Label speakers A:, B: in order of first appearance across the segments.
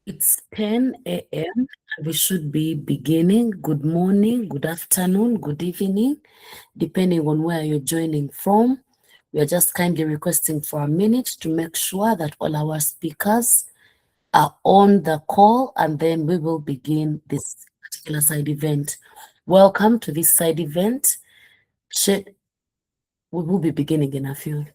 A: It's 10 a.m. and we should be beginning. Good morning, good afternoon, good evening, depending on where you're joining from. We are just kindly requesting for a minute to make sure that all our speakers are on the call, and then we will begin this particular side event. Welcome to this side event. We will be beginning in a few.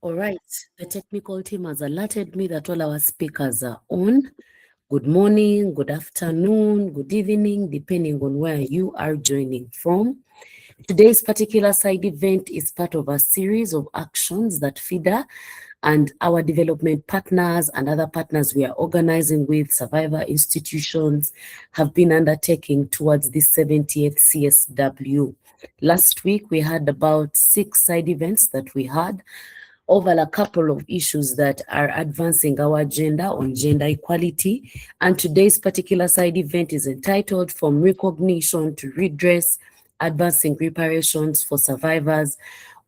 A: All right, the technical team has alerted me that all our speakers are on. Good morning, good afternoon, good evening, depending on where you are joining from. Today's particular side event is part of a series of actions that FIDA and our development partners and other partners we are organizing with, survivor institutions, have been undertaking towards the 70th CSW. Last week, we had about 6 side events that we had over a couple of issues that are advancing our agenda on gender equality. And today's particular side event is entitled From Recognition to Redress, Advancing Reparations for Survivors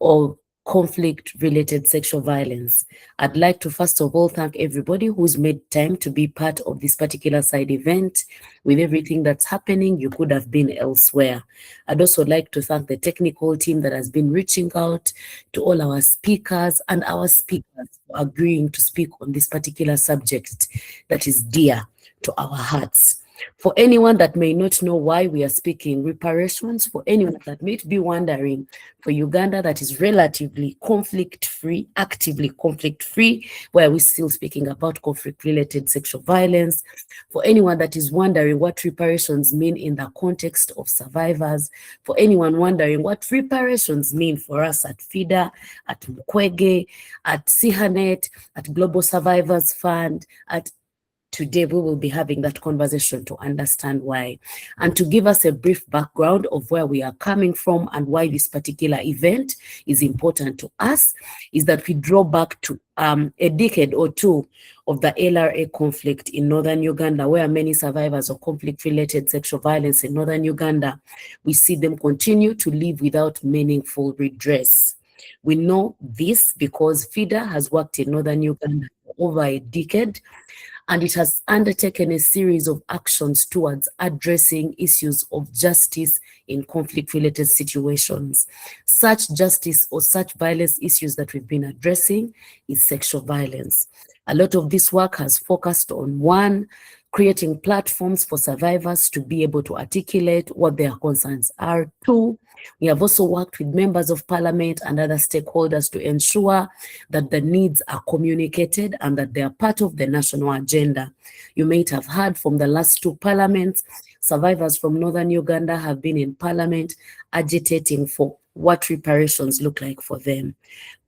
A: of conflict-related sexual violence. I'd like to first of all thank everybody who's made time to be part of this particular side event. With everything that's happening, you could have been elsewhere. I'd also like to thank the technical team that has been reaching out to all our speakers and our speakers for agreeing to speak on this particular subject that is dear to our hearts. For anyone that may not know why we are speaking reparations, for anyone that may be wondering, for Uganda that is relatively conflict-free, actively conflict-free, where we're still speaking about conflict-related sexual violence, for anyone that is wondering what reparations mean in the context of survivors, for anyone wondering what reparations mean for us at FIDA, at Mukwege, at Sihanet, at Global Survivors Fund, today we will be having that conversation to understand why, and to give us a brief background of where we are coming from and why this particular event is important to us, is that we draw back to a decade or two of the LRA conflict in northern Uganda, where many survivors of conflict-related sexual violence in northern Uganda, we see them continue to live without meaningful redress. We know this because FIDA has worked in northern Uganda for over a decade, and it has undertaken a series of actions towards addressing issues of justice in conflict-related situations. Such justice or such violence issues that we've been addressing is sexual violence. A lot of this work has focused on, one, creating platforms for survivors to be able to articulate what their concerns are. Two, we have also worked with members of parliament and other stakeholders to ensure that the needs are communicated and that they are part of the national agenda. You might have heard from the last two parliaments, survivors from northern Uganda have been in parliament agitating for what reparations look like for them.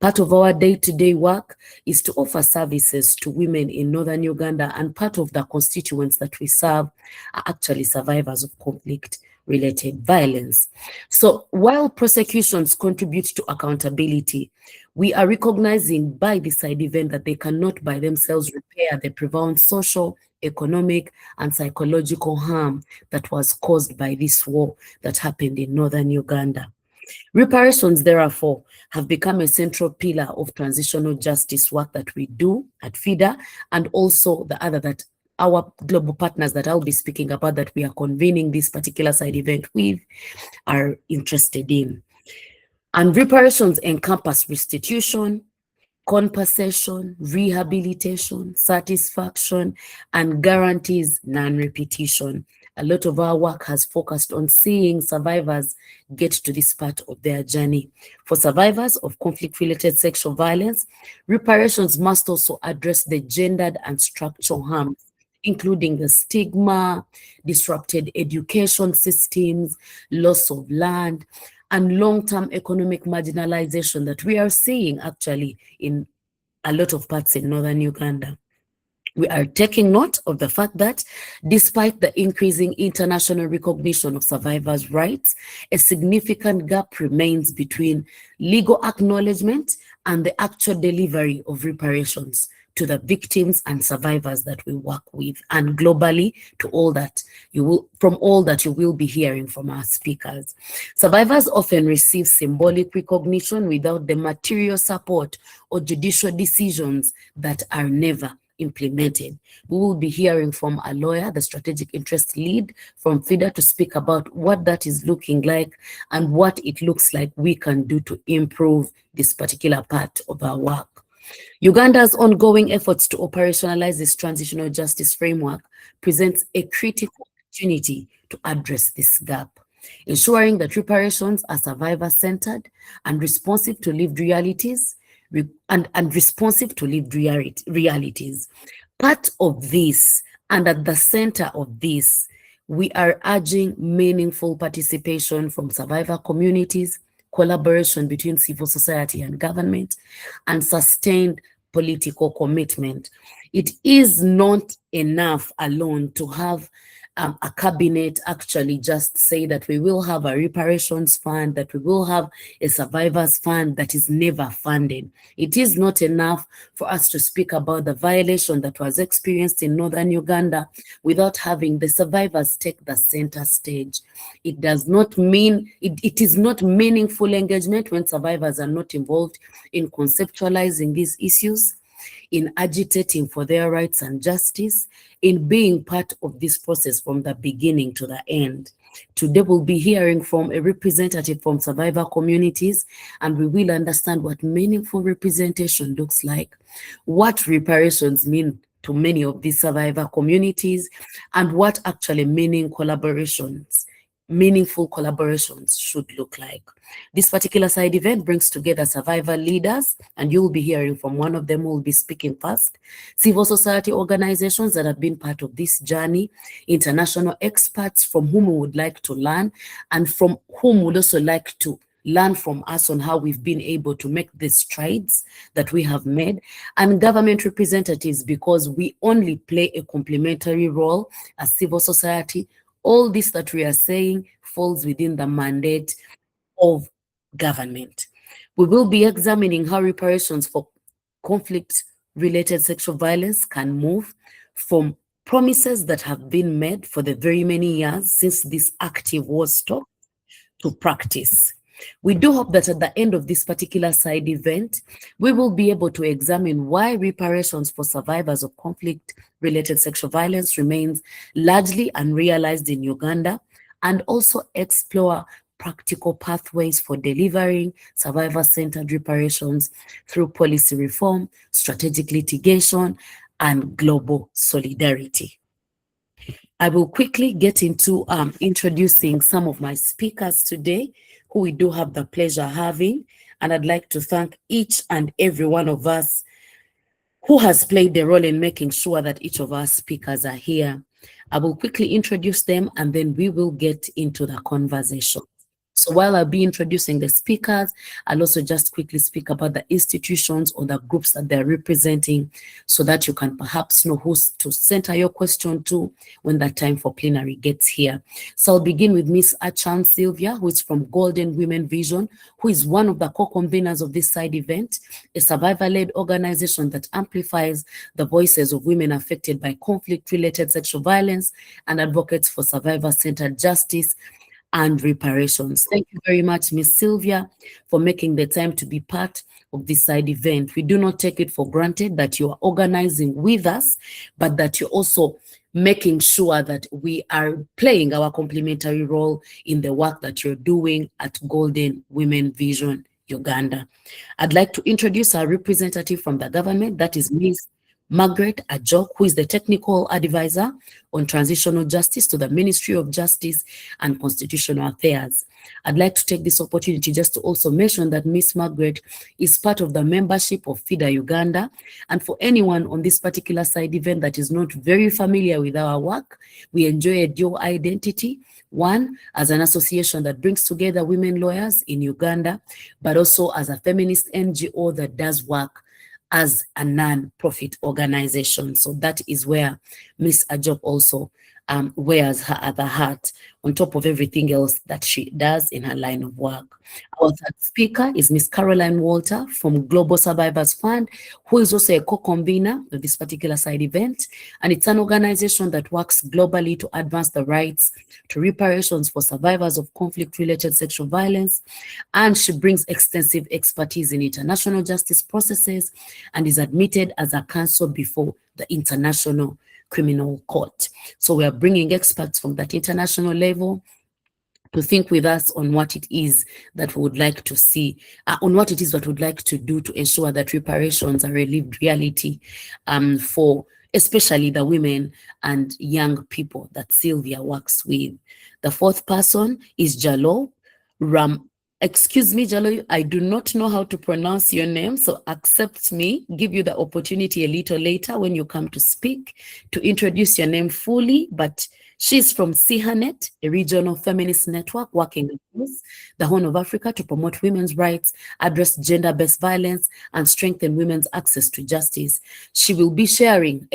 A: Part of our day-to-day work is to offer services to women in northern Uganda, and part of the constituents that we serve are actually survivors of conflict-related violence. So while prosecutions contribute to accountability, we are recognizing by this side event that they cannot by themselves repair the profound social, economic, and psychological harm that was caused by this war that happened in northern Uganda. Reparations, therefore, have become a central pillar of transitional justice work that we do at FIDA, and also the other that our global partners that I'll be speaking about that we are convening this particular side event with are interested in. And reparations encompass restitution, compensation, rehabilitation, satisfaction, and guarantees non-repetition. A lot of our work has focused on seeing survivors get to this part of their journey. For survivors of conflict-related sexual violence, reparations must also address the gendered and structural harms, including the stigma, disrupted education systems, loss of land, and long-term economic marginalization that we are seeing actually in a lot of parts in northern Uganda. We are taking note of the fact that despite the increasing international recognition of survivors' rights, a significant gap remains between legal acknowledgement and the actual delivery of reparations to the victims and survivors that we work with, and globally to all that from all that you will be hearing from our speakers. Survivors often receive symbolic recognition without the material support or judicial decisions that are never implemented. We will be hearing from a lawyer, the strategic interest lead from FIDA, to speak about what that is looking like and what it looks like we can do to improve this particular part of our work. Uganda's ongoing efforts to operationalize this transitional justice framework presents a critical opportunity to address this gap, ensuring that reparations are survivor-centered and responsive to lived realities, Part of this, and at the center of this, we are urging meaningful participation from survivor communities, collaboration between civil society and government, and sustained political commitment. It is not enough alone to have a cabinet actually just say that we will have a reparations fund, that we will have a survivors fund that is never funded. It is not enough for us to speak about the violation that was experienced in northern Uganda without having the survivors take the center stage. It does not mean, it is not meaningful engagement when survivors are not involved in conceptualizing these issues, in agitating for their rights and justice, in being part of this process from the beginning to the end. Today we'll be hearing from a representative from survivor communities, and we will understand what meaningful representation looks like, what reparations mean to many of these survivor communities, and what actually meaningful collaborations should look like. This particular side event brings together survivor leaders, and you'll be hearing from one of them who will be speaking first, civil society organizations that have been part of this journey, international experts from whom we would like to learn, and from whom we would also like to learn from us on how we've been able to make the strides that we have made, and government representatives, because we only play a complementary role as civil society. All this that we are saying falls within the mandate of government. We will be examining how reparations for conflict-related sexual violence can move from promises that have been made for the very many years since this active war stopped to practice. We do hope that at the end of this particular side event, we will be able to examine why reparations for survivors of conflict-related sexual violence remains largely unrealized in Uganda, and also explore practical pathways for delivering survivor-centered reparations through policy reform, strategic litigation, and global solidarity. I will quickly get into introducing some of my speakers today, who we do have the pleasure having, and I'd like to thank each and every one of us who has played the role in making sure that each of our speakers are here. I will quickly introduce them, and then we will get into the conversation. So while I'll be introducing the speakers, I'll also just quickly speak about the institutions or the groups that they're representing, so that you can perhaps know who to center your question to when that time for plenary gets here. So I'll begin with Miss Achan Sylvia, who is from Golden Women Vision, who is one of the co-conveners of this side event, a survivor-led organization that amplifies the voices of women affected by conflict-related sexual violence and advocates for survivor-centered justice and reparations. Thank you very much, Ms. Sylvia, for making the time to be part of this side event. We do not take it for granted that you are organizing with us, but that you're also making sure that we are playing our complementary role in the work that you're doing at Golden Women Vision Uganda. I'd like to introduce our representative from the government, that is Ms. Margaret Ajok, who is the technical advisor on transitional justice to the Ministry of Justice and Constitutional Affairs. I'd like to take this opportunity just to also mention that Ms. Margaret is part of the membership of FIDA Uganda. And for anyone on this particular side event that is not very familiar with our work, we enjoy a dual identity. One, as an association that brings together women lawyers in Uganda, but also as a feminist NGO that does work as a non-profit organization. So that is where Ms. Ajok also wears her other hat on top of everything else that she does in her line of work. Our third speaker is Ms. Caroline Walter from Global Survivors Fund, who is also a co-convener of this particular side event. And it's an organization that works globally to advance the rights to reparations for survivors of conflict-related sexual violence. And she brings extensive expertise in international justice processes and is admitted as a counsel before the International Criminal Court. So we are bringing experts from that international level to think with us on what it is that we would like to see, on what it is that we'd like to do to ensure that reparations are a lived reality for especially the women and young people that Sylvia works with. The fourth person is Jalo Ram. Excuse me, Jalo, I do not know how to pronounce your name, so accept me, give you the opportunity a little later when you come to speak to introduce your name fully, but she's from CHANET, a regional feminist network working across the Horn of Africa to promote women's rights, address gender-based violence, and strengthen women's access to justice. She will be sharing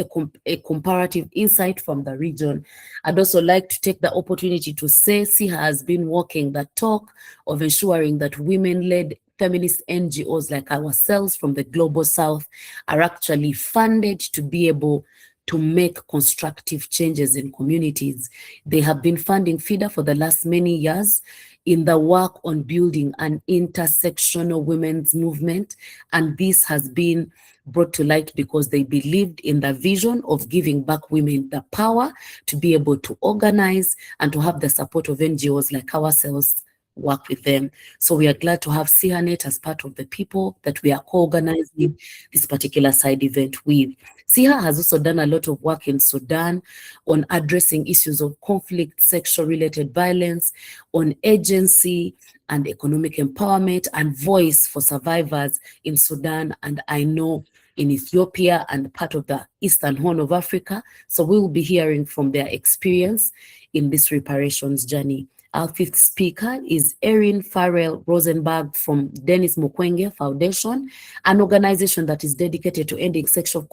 A: a comparative insight from the region. I'd also like to take the opportunity to say she has been walking the talk of ensuring that women-led feminist NGOs like ourselves from the Global South are actually funded to be able to make constructive changes in communities. They have been funding FIDA for the last many years in the work on building an intersectional women's movement. And this has been brought to light because they believed in the vision of giving back women the power to be able to organize and to have the support of NGOs like ourselves work with them. So we are glad to have CRNet as part of the people that we are co-organizing this particular side event with. CIHA has also done a lot of work in Sudan on addressing issues of conflict, sexual-related violence, on agency and economic empowerment and voice for survivors in Sudan, and I know in Ethiopia and part of the Eastern Horn of Africa. So we will be hearing from their experience in this reparations journey. Our fifth speaker is Erin Farrell Rosenberg from Dennis Mukwege Foundation, an organization that is dedicated to ending sexual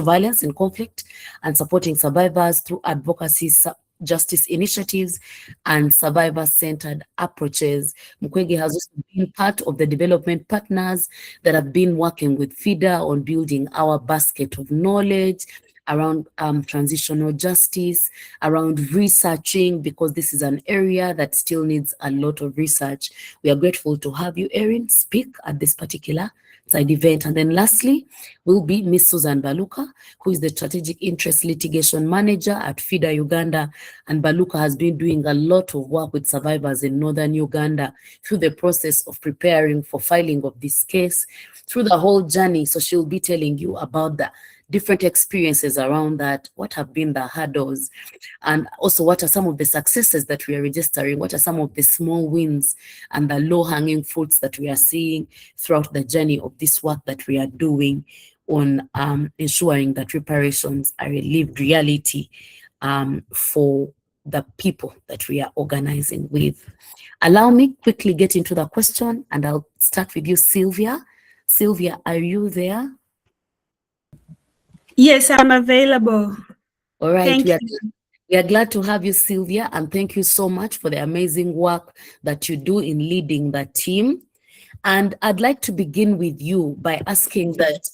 A: violence and conflict and supporting survivors through advocacy, justice initiatives, and survivor-centered approaches. Mukwege has also been part of the development partners that have been working with FIDA on building our basket of knowledge around transitional justice, around researching, because this is an area that still needs a lot of research. We are grateful to have you, Erin, speak at this particular side event. And then lastly will be Ms. Susan Baluka, who is the Strategic Interest Litigation Manager at FIDA Uganda. And Baluka has been doing a lot of work with survivors in northern Uganda through the process of preparing for filing of this case, through the whole journey. So she'll be telling you about the different experiences around that, what have been the hurdles, and also what are some of the successes that we are registering, what are some of the small wins and the low-hanging fruits that we are seeing throughout the journey of this work that we are doing on ensuring that reparations are a lived reality for the people that we are organizing with. Allow me quickly get into the question, and I'll start with you, Sylvia. Sylvia, are you there?
B: Yes, I'm available.
A: All right.
B: Thank you.
A: We are glad to have you, Sylvia, and thank you so much for the amazing work that you do in leading the team. And I'd like to begin with you by asking that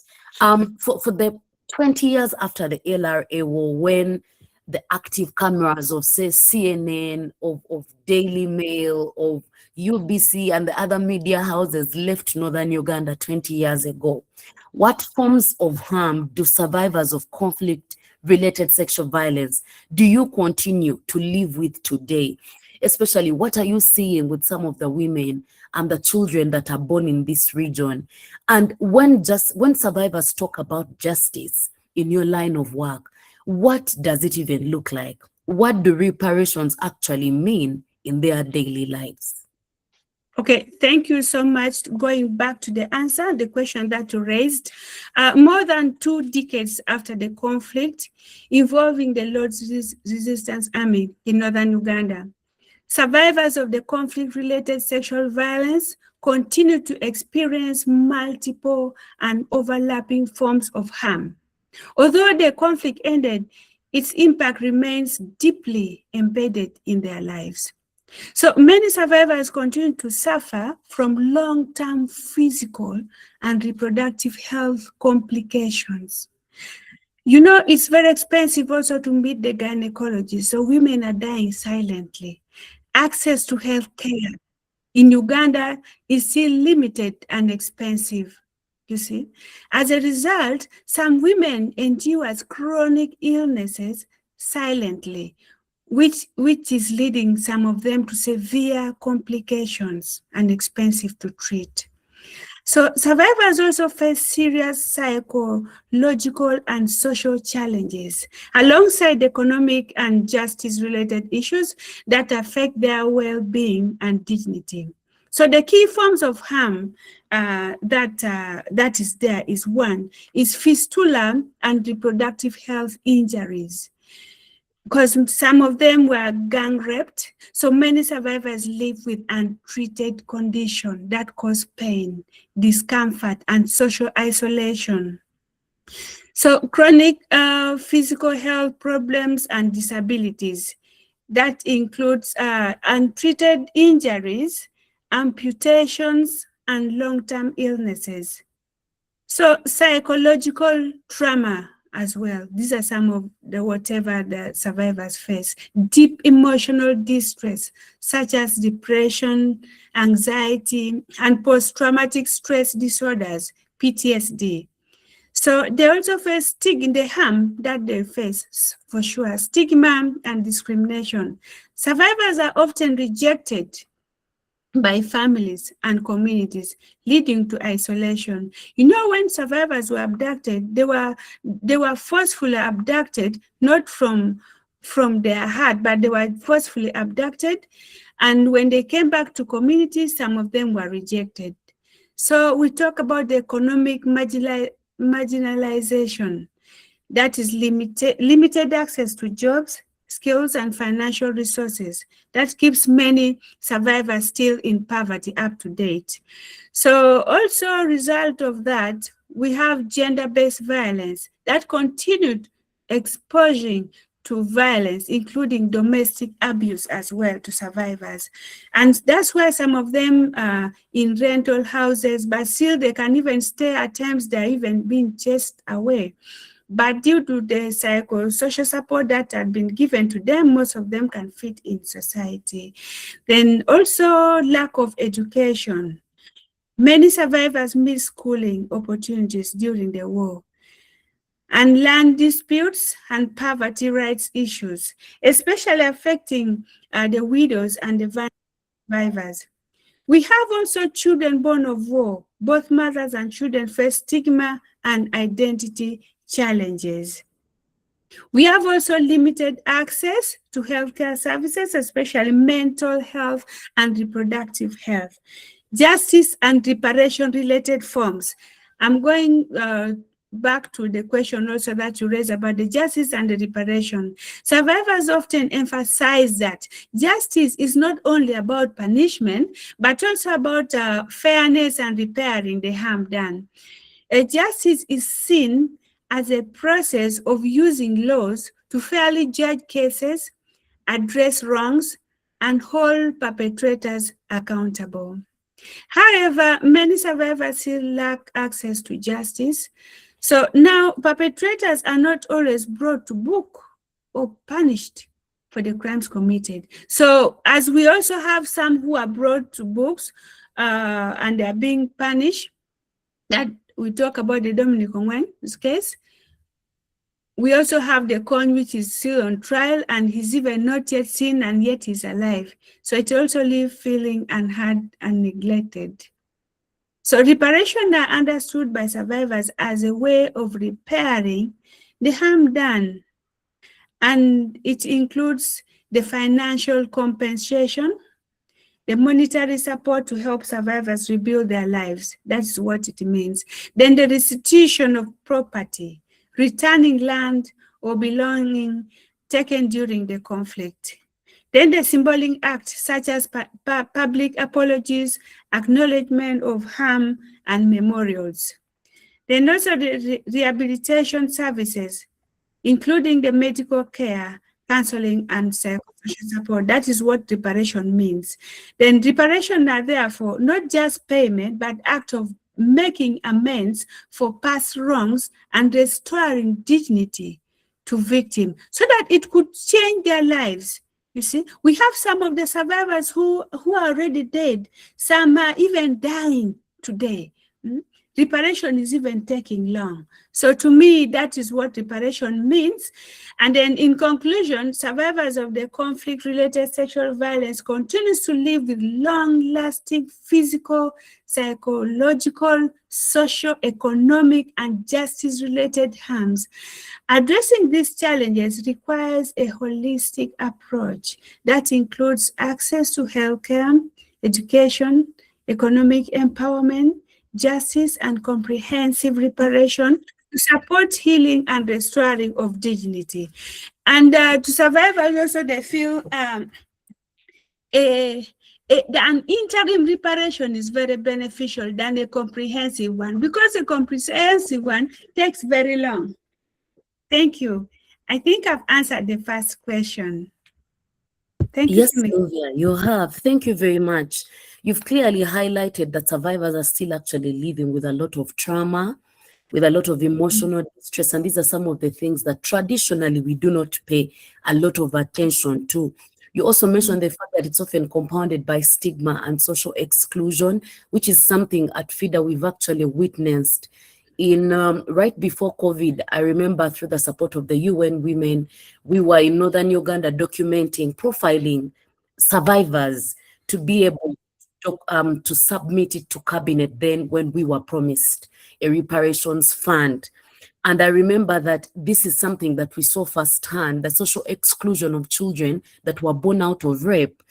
A: for the 20 years after the LRA war, when the active cameras of, say, CNN, of Daily Mail, of UBC and the other media houses left northern Uganda 20 years ago, what forms of harm do survivors of conflict-related sexual violence do you continue to live with today? Especially, what are you seeing with some of the women and the children that are born in this region? And when survivors talk about justice in your line of work, what does it even look like? What do reparations actually mean in their daily lives?
B: Okay, thank you so much. Going back to the answer, the question that you raised, more than 2 decades after the conflict involving the Lord's Resistance Army in northern Uganda, survivors of the conflict-related sexual violence continue to experience multiple and overlapping forms of harm. Although the conflict ended, its impact remains deeply embedded in their lives. So many survivors continue to suffer from long-term physical and reproductive health complications. You know, it's very expensive also to meet the gynecologist, so women are dying silently. Access to health care in Uganda is still limited and expensive, you see. As a result, some women endure chronic illnesses silently, which is leading some of them to severe complications and expensive to treat. So survivors also face serious psychological and social challenges alongside economic and justice-related issues that affect their well-being and dignity. So the key forms of harm that is there is one, is fistula and reproductive health injuries, because some of them were gang raped. So many survivors live with untreated condition that cause pain, discomfort, and social isolation. So chronic physical health problems and disabilities, that includes untreated injuries, amputations, and long-term illnesses. So psychological trauma as well. These are some of the whatever the survivors face. Deep emotional distress, such as depression, anxiety, and post-traumatic stress disorders, PTSD. So they also face the harm that they face, for sure, stigma and discrimination. Survivors are often rejected by families and communities, leading to isolation. You know, when survivors were abducted, they were forcefully abducted, not from their heart, but they were forcefully abducted. And when they came back to communities, some of them were rejected. So we talk about the economic marginalization, that is limited access to jobs, skills, and financial resources that keeps many survivors still in poverty up to date. So also a result of that, we have gender-based violence that continued exposing to violence, including domestic abuse as well to survivors. And that's why some of them are in rental houses, but still they can even stay. At times they're even being chased away. But due to the psychosocial support that had been given to them, most of them can fit in society. Then also lack of education. Many survivors miss schooling opportunities during the war. And land disputes and poverty rights issues, especially affecting the widows and the survivors. We have also children born of war. Both mothers and children face stigma and identity challenges. We have also limited access to healthcare services, especially mental health and reproductive health. Justice and reparation related forms. I'm going back to the question also that you raised about the justice and the reparation. Survivors often emphasize that justice is not only about punishment, but also about fairness and repairing the harm done. Justice is seen as a process of using laws to fairly judge cases, address wrongs, and hold perpetrators accountable. However, many survivors still lack access to justice. So now perpetrators are not always brought to book or punished for the crimes committed. So as we also have some who are brought to books and they are being punished, that we talk about the Dominic Ongwen's case. We also have the Con, which is still on trial and he's even not yet seen and yet he's alive. So it also leaves feeling unheard and neglected. So reparation are understood by survivors as a way of repairing the harm done. And it includes the financial compensation, the monetary support to help survivors rebuild their lives. That's what it means. Then the restitution of property, returning land or belonging taken during the conflict. Then the symbolic acts such as public apologies, acknowledgement of harm, and memorials. Then also the rehabilitation services, including the medical care, counseling, and psychosocial support. That is what reparation means. Then reparation are therefore not just payment, but act of making amends for past wrongs and restoring dignity to victims so that it could change their lives. You see, we have some of the survivors who are already dead. Some are even dying today. Reparation is even taking long. So to me, that is what reparation means. And then in conclusion, survivors of the conflict-related sexual violence continues to live with long-lasting physical, psychological, socio-economic, and justice-related harms. Addressing these challenges requires a holistic approach that includes access to healthcare, education, economic empowerment, justice, and comprehensive reparation to support healing and restoring of dignity. And to survivors also, they feel an interim reparation is very beneficial than a comprehensive one, because a comprehensive one takes very long. Thank you. I think I've answered the first question. Thank you.
A: Yes, Sylvia, you have. Thank you very much. You've clearly highlighted that survivors are still actually living with a lot of trauma, with a lot of emotional distress, and these are some of the things that traditionally we do not pay a lot of attention to. You also mentioned the fact that it's often compounded by stigma and social exclusion, which is something at FIDA we've actually witnessed. In right before COVID, I remember through the support of the UN Women, we were in northern Uganda documenting, profiling survivors to be able to submit it to cabinet then when we were promised a reparations fund. And I remember that this is something that we saw firsthand, the social exclusion of children that were born out of rape.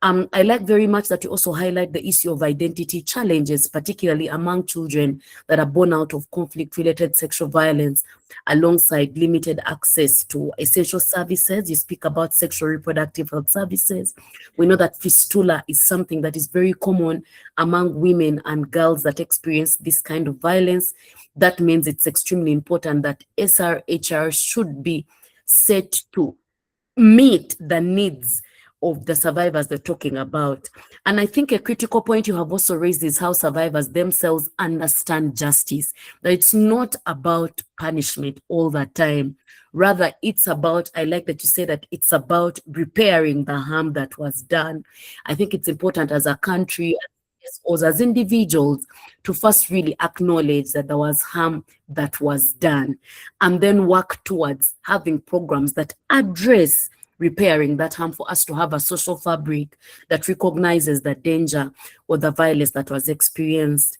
A: I like very much that you also highlight the issue of identity challenges, particularly among children that are born out of conflict-related sexual violence, alongside limited access to essential services. You speak about sexual reproductive health services. We know that fistula is something that is very common among women and girls that experience this kind of violence. That means it's extremely important that SRHR should be set to meet the needs of the survivors they're talking about. And I think a critical point you have also raised is how survivors themselves understand justice, that it's not about punishment all the time. Rather, it's about, I like that you say that it's about repairing the harm that was done. I think it's important as a country, as individuals, to first really acknowledge that there was harm that was done, and then work towards having programs that address repairing that harm, for us to have a social fabric that recognizes the danger or the violence that was experienced.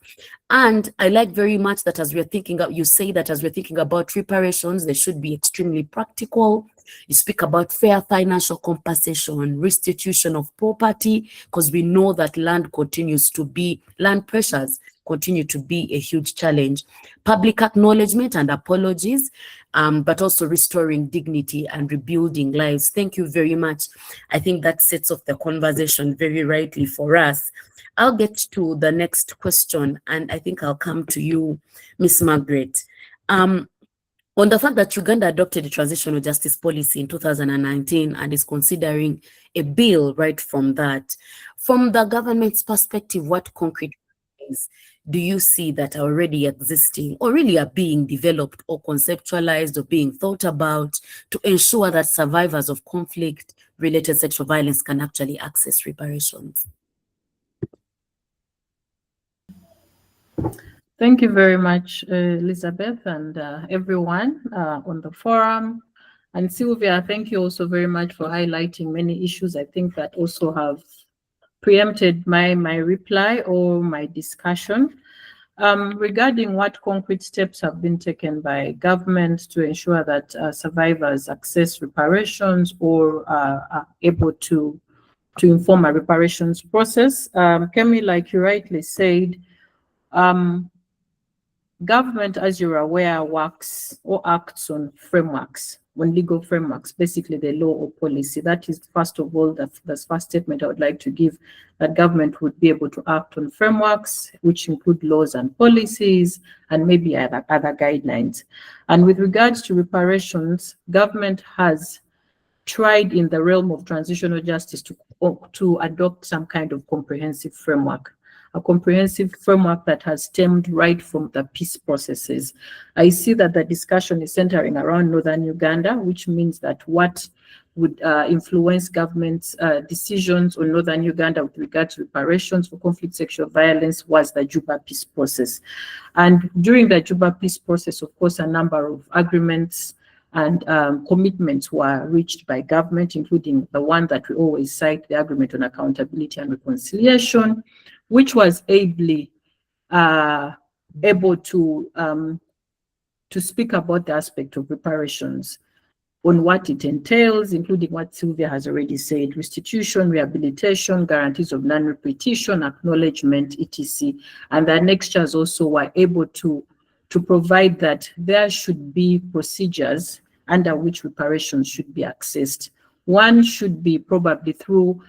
A: And I like very much that as we're thinking, you say that as we're thinking about reparations, they should be extremely practical. You speak about fair financial compensation, restitution of property, because we know that land pressures continue to be a huge challenge. Public acknowledgement and apologies, but also restoring dignity and rebuilding lives. Thank you very much. I think that sets off the conversation very rightly for us. I'll get to the next question, and I think I'll come to you, Miss Margaret. On the fact that Uganda adopted a transitional justice policy in 2019 and is considering a bill right from that. From the government's perspective, what concrete things do you see that are already existing or really are being developed or conceptualized or being thought about to ensure that survivors of conflict-related sexual violence can actually access reparations?
C: Thank you very much, Elizabeth, and everyone on the forum. And Sylvia, thank you also very much for highlighting many issues. I think that also have preempted my reply or my discussion. Regarding what concrete steps have been taken by government to ensure that survivors access reparations or are able to inform a reparations process. Kemi, like you rightly said, government, as you're aware, works or acts on frameworks, on legal frameworks, basically the law or policy. That is, first of all, the first statement I would like to give, that government would be able to act on frameworks, which include laws and policies, and maybe other guidelines. And with regards to reparations, government has tried in the realm of transitional justice to adopt some kind of comprehensive framework. A comprehensive framework that has stemmed right from the peace processes. I see that the discussion is centering around northern Uganda, which means that what would influence government's decisions on northern Uganda with regard to reparations for conflict sexual violence was the Juba peace process. And during the Juba peace process, of course, a number of agreements and commitments were reached by government, including the one that we always cite, the Agreement on Accountability and Reconciliation, which was ably able to speak about the aspect of reparations, on what it entails, including what Sylvia has already said: restitution, rehabilitation, guarantees of non-repetition, acknowledgement, etc. And the annexures also were able to provide that there should be procedures under which reparations should be accessed. One should be probably through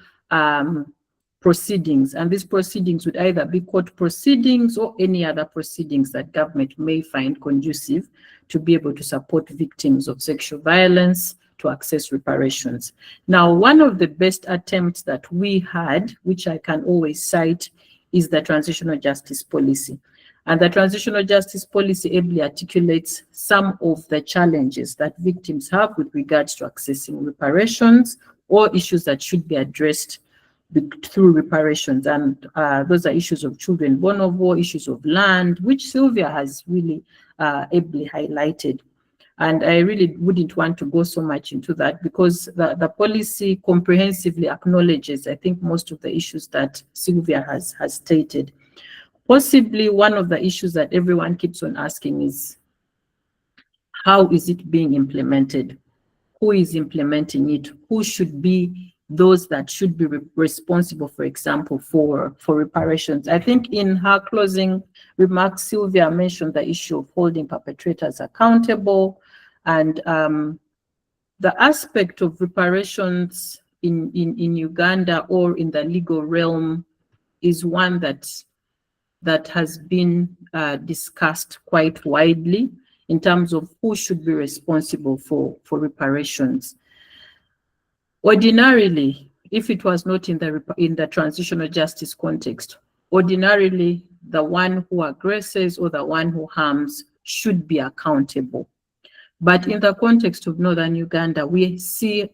C: proceedings, and these proceedings would either be court proceedings or any other proceedings that government may find conducive to be able to support victims of sexual violence to access reparations. Now, one of the best attempts that we had, which I can always cite, is the transitional justice policy. And the transitional justice policy ably articulates some of the challenges that victims have with regards to accessing reparations or issues that should be addressed through reparations. And those are issues of children vulnerable, issues of land, which Sylvia has really ably highlighted. And I really wouldn't want to go so much into that, because the policy comprehensively acknowledges, I think, most of the issues that Sylvia has stated. Possibly one of the issues that everyone keeps on asking is, how is it being implemented? Who is implementing it? Who should be those that should be responsible, for example, for reparations? I think in her closing remarks, Sylvia mentioned the issue of holding perpetrators accountable, and the aspect of reparations in Uganda or in the legal realm is one that has been discussed quite widely in terms of who should be responsible for reparations. Ordinarily, if it was not in the transitional justice context, ordinarily the one who aggresses or the one who harms should be accountable. But in the context of Northern Uganda, we see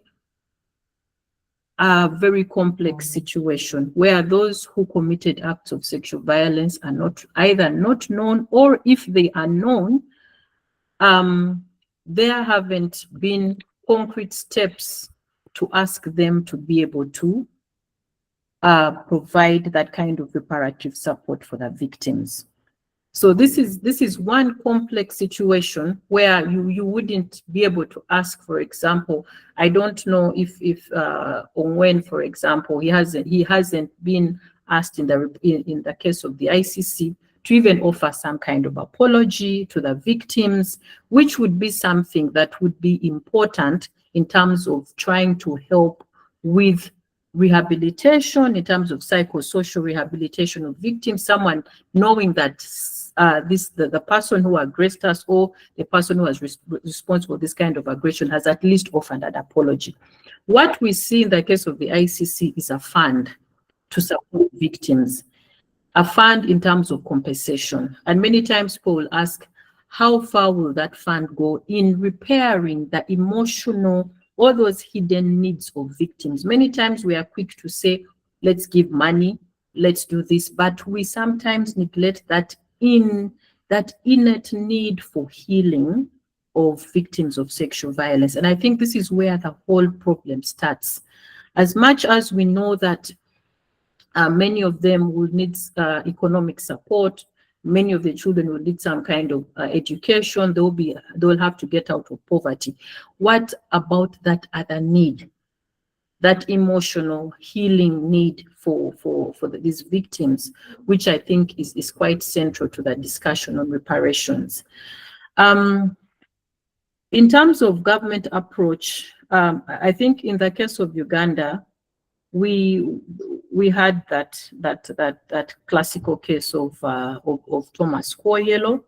C: a very complex situation where those who committed acts of sexual violence are either not known, or if they are known, there haven't been concrete steps to ask them to be able to provide that kind of reparative support for the victims. So this is one complex situation where you wouldn't be able to ask, for example, I don't know if Ongwen, for example, he hasn't been asked in the case of the ICC to even offer some kind of apology to the victims, which would be something that would be important in terms of trying to help with rehabilitation, in terms of psychosocial rehabilitation of victims, someone knowing that the person who aggressed us or the person who was responsible for this kind of aggression has at least offered an apology. What we see in the case of the ICC is a fund to support victims, a fund in terms of compensation. And many times people will ask, how far will that fund go in repairing the emotional, all those hidden needs of victims? Many times we are quick to say, let's give money, let's do this, but we sometimes neglect that innate need for healing of victims of sexual violence. And I think this is where the whole problem starts. As much as we know that many of them will need economic support, many of the children will need some kind of education, they'll have to get out of poverty. What about that other need, that emotional healing need for these victims, which I think is quite central to the discussion on reparations. In terms of government approach, I think in the case of Uganda, we had that classical case of Thomas Koyelo,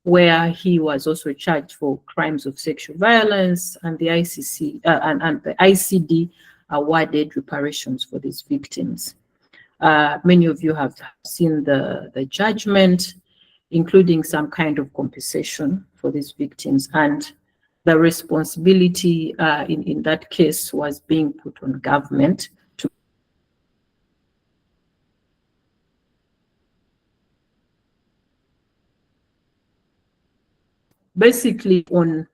C: where he was also charged for crimes of sexual violence, and the ICC and the ICD awarded reparations for these victims. Many of you have seen the judgment, including some kind of compensation for these victims, and the responsibility in that case was being put on government to basically on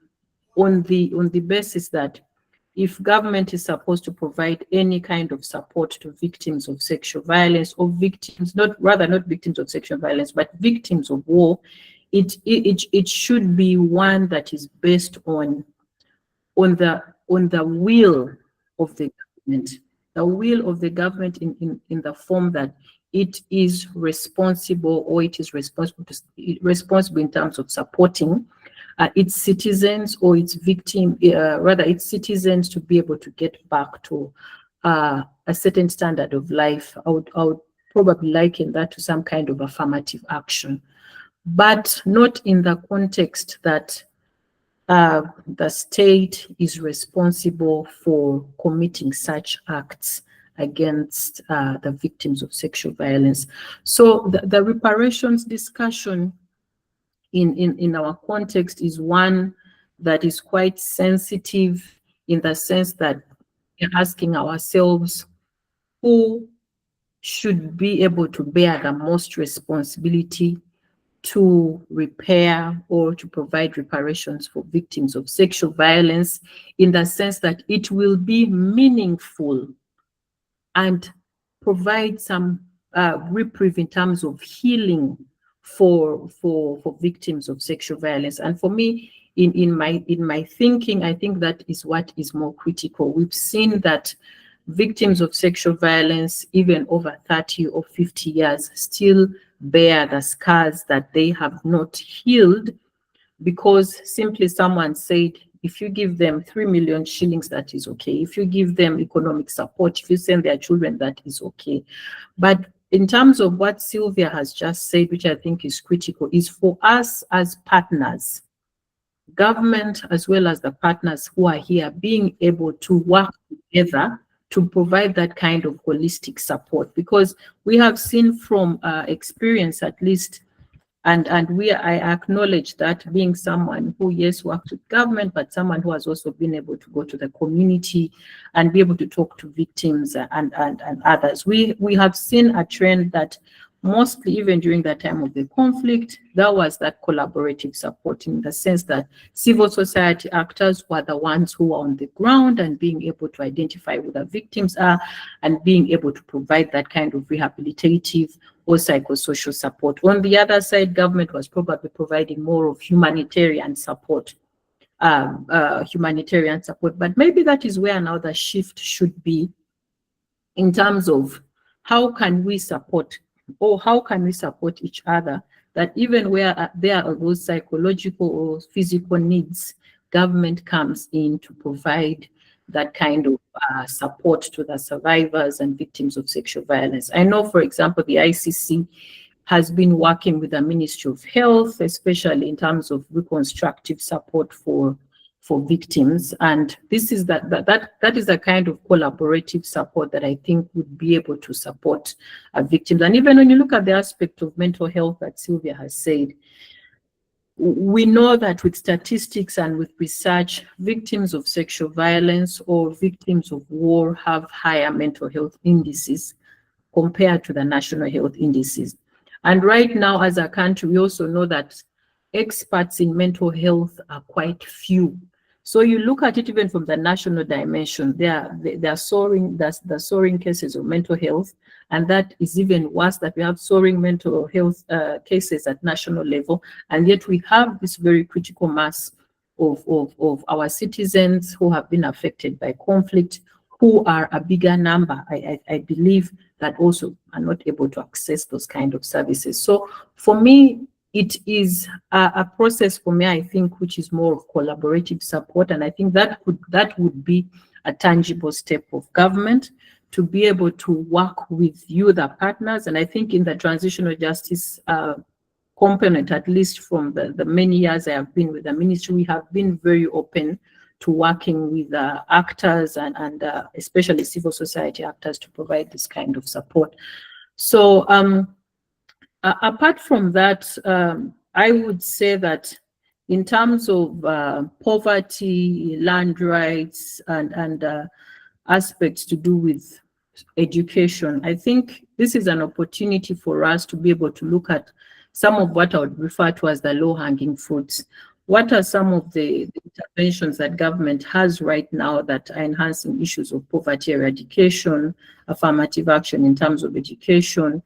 C: the basis that if government is supposed to provide any kind of support to victims of sexual violence, or victims, not victims of sexual violence, but victims of war, it should be one that is based on the will of the government, in the form that it is responsible, or it is responsible in terms of supporting its citizens, or its victim, rather its citizens, to be able to get back to a certain standard of life. I would probably liken that to some kind of affirmative action, but not in the context that the state is responsible for committing such acts against the victims of sexual violence. So the reparations discussion in our context is one that is quite sensitive, in the sense that we're asking ourselves who should be able to bear the most responsibility to repair or to provide reparations for victims of sexual violence, in the sense that it will be meaningful and provide some reprieve in terms of healing for victims of sexual violence. And for me, in my thinking, I think that is what is more critical. We've seen that victims of sexual violence, even over 30 or 50 years, still bear the scars that they have not healed, because simply someone said, if you give them 3 million shillings, that is okay. If you give them economic support, if you send their children, that is okay. But in terms of what Sylvia has just said, which I think is critical, is for us as partners, government as well as the partners who are here, being able to work together to provide that kind of holistic support. Because we have seen from experience, at least, and I acknowledge that, being someone who, yes, worked with government, but someone who has also been able to go to the community and be able to talk to victims and others. We have seen a trend that mostly, even during the time of the conflict, there was that collaborative support, in the sense that civil society actors were the ones who were on the ground and being able to identify who the victims are and being able to provide that kind of rehabilitative or psychosocial support. On the other side, government was probably providing more of humanitarian support. But maybe that is where now the shift should be, in terms of how can we support, or how can we support each other, that even where there are those psychological or physical needs, government comes in to provide that kind of support to the survivors and victims of sexual violence. I know, for example, the ICC has been working with the Ministry of Health, especially in terms of reconstructive support for victims. And this is that is the kind of collaborative support that I think would be able to support victims. And even when you look at the aspect of mental health that Sylvia has said, we know that with statistics and with research, victims of sexual violence or victims of war have higher mental health indices compared to the national health indices. And right now, as a country, we also know that experts in mental health are quite few. So you look at it even from the national dimension, there are soaring, the soaring cases of mental health, and that is even worse, that we have soaring mental health cases at national level, and yet we have this very critical mass of our citizens who have been affected by conflict, who are a bigger number, I believe, that also are not able to access those kind of services. So for me, it is a process for me, I think, which is more of collaborative support. And I think that would be a tangible step of government to be able to work with you, the partners. And I think in the transitional justice component, at least from the many years I have been with the ministry, we have been very open to working with actors and especially civil society actors to provide this kind of support. So apart from that, I would say that in terms of poverty, land rights, and aspects to do with education, I think this is an opportunity for us to be able to look at some of what I would refer to as the low-hanging fruits. What are some of the interventions that government has right now that are enhancing issues of poverty eradication, affirmative action in terms of education,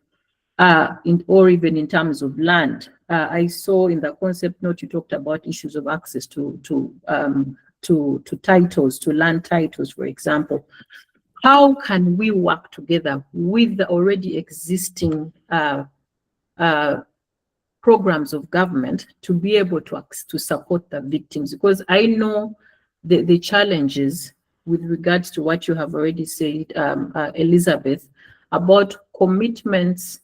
C: or even in terms of land? I saw in the concept note you talked about issues of access to titles, to land titles, for example. How can we work together with the already existing programs of government to be able to support the victims? Because I know the challenges with regards to what you have already said, Elizabeth, about commitments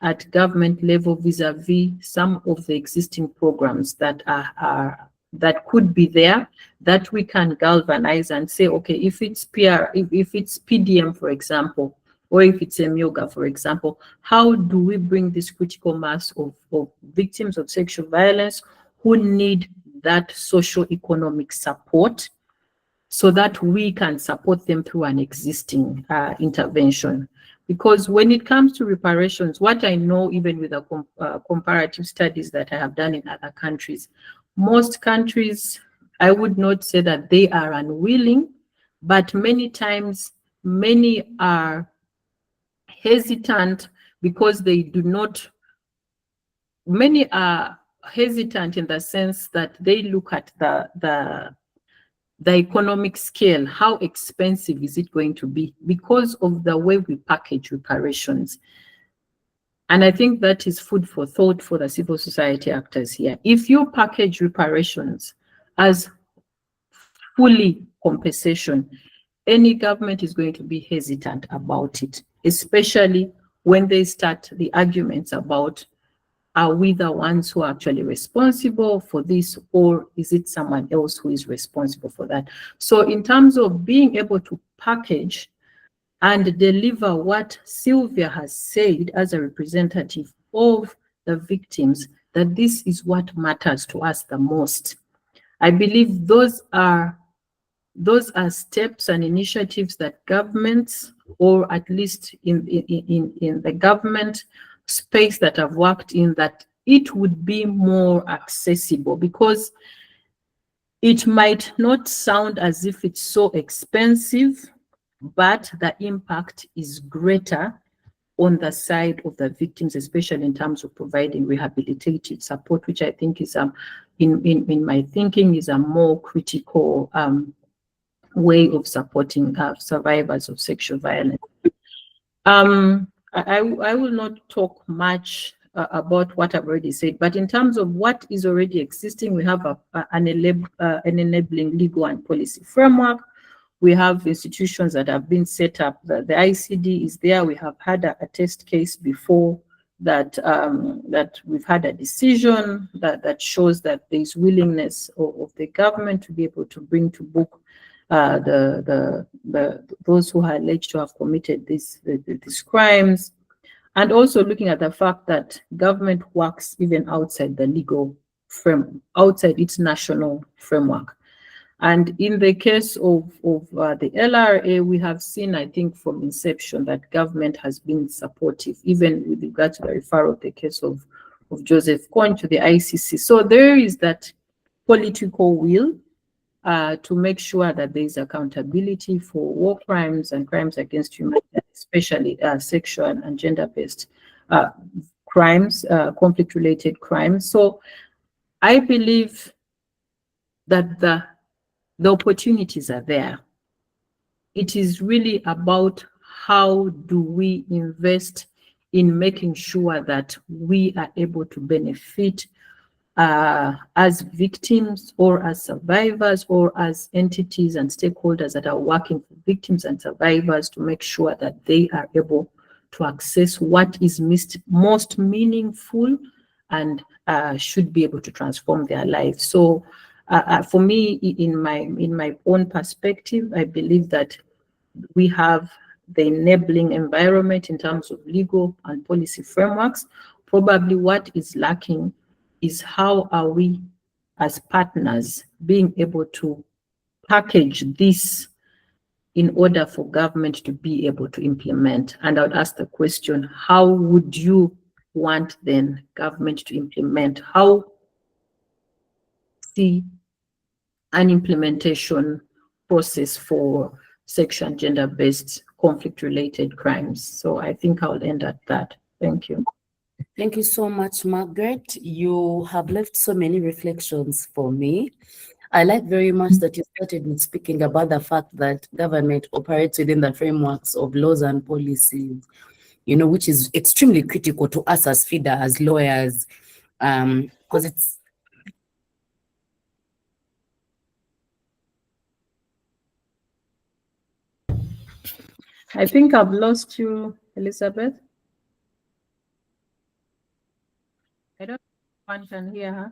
C: at government level vis-a-vis some of the existing programs that that could be there, that we can galvanize and say, okay, if it's if it's PDM, for example, or if it's MYOGA, for example, how do we bring this critical mass of victims of sexual violence who need that socio-economic support, so that we can support them through an existing intervention? Because when it comes to reparations, what I know, even with the comparative studies that I have done in other countries, most countries, I would not say that they are unwilling, but many times, many are hesitant because they do not, many are hesitant in the sense that they look at the economic scale. How expensive is it going to be because of the way we package reparations? And I think that is food for thought for the civil society actors here. If you package reparations as fully compensation, any government is going to be hesitant about it, especially when they start the arguments about, are we the ones who are actually responsible for this, or is it someone else who is responsible for that? So in terms of being able to package and deliver what Sylvia has said as a representative of the victims, that this is what matters to us the most. I believe those are steps and initiatives that governments, or at least in the government space that I've worked in, that it would be more accessible, because it might not sound as if it's so expensive, but the impact is greater on the side of the victims, especially in terms of providing rehabilitative support, which I think is, in my thinking, is a more critical way of supporting survivors of sexual violence. I will not talk much about what I've already said, but in terms of what is already existing, we have an enabling legal and policy framework. We have institutions that have been set up. The ICD is there. We have had a test case before that, that we've had a decision that shows that there's willingness of the government to be able to bring to book those who are alleged to have committed these crimes, and also looking at the fact that government works even outside the legal frame, outside its national framework. And in the case of the LRA, we have seen, I think, from inception that government has been supportive, even with regard to the referral of the case of Joseph Kony to the ICC. So there is that political will to make sure that there is accountability for war crimes and crimes against humanity, especially sexual and gender-based crimes, conflict-related crimes. So I believe that the opportunities are there. It is really about how do we invest in making sure that we are able to benefit as victims, or as survivors, or as entities and stakeholders that are working for victims and survivors, to make sure that they are able to access what is most meaningful and should be able to transform their lives. So for me, in my own perspective, I believe that we have the enabling environment in terms of legal and policy frameworks. Probably what is lacking is how are we as partners being able to package this in order for government to be able to implement. And I would ask the question, how would you want then government to implement? How see an implementation process for sexual and gender-based conflict-related crimes? So I think I'll end at that. Thank you.
A: Thank you so much, Margaret. You have left so many reflections for me. I like very much that you started with speaking about the fact that government operates within the frameworks of laws and policies, which is extremely critical to us as FIDA, as lawyers, because it's.
C: I think I've lost you, Elizabeth. I don't know if one can hear her.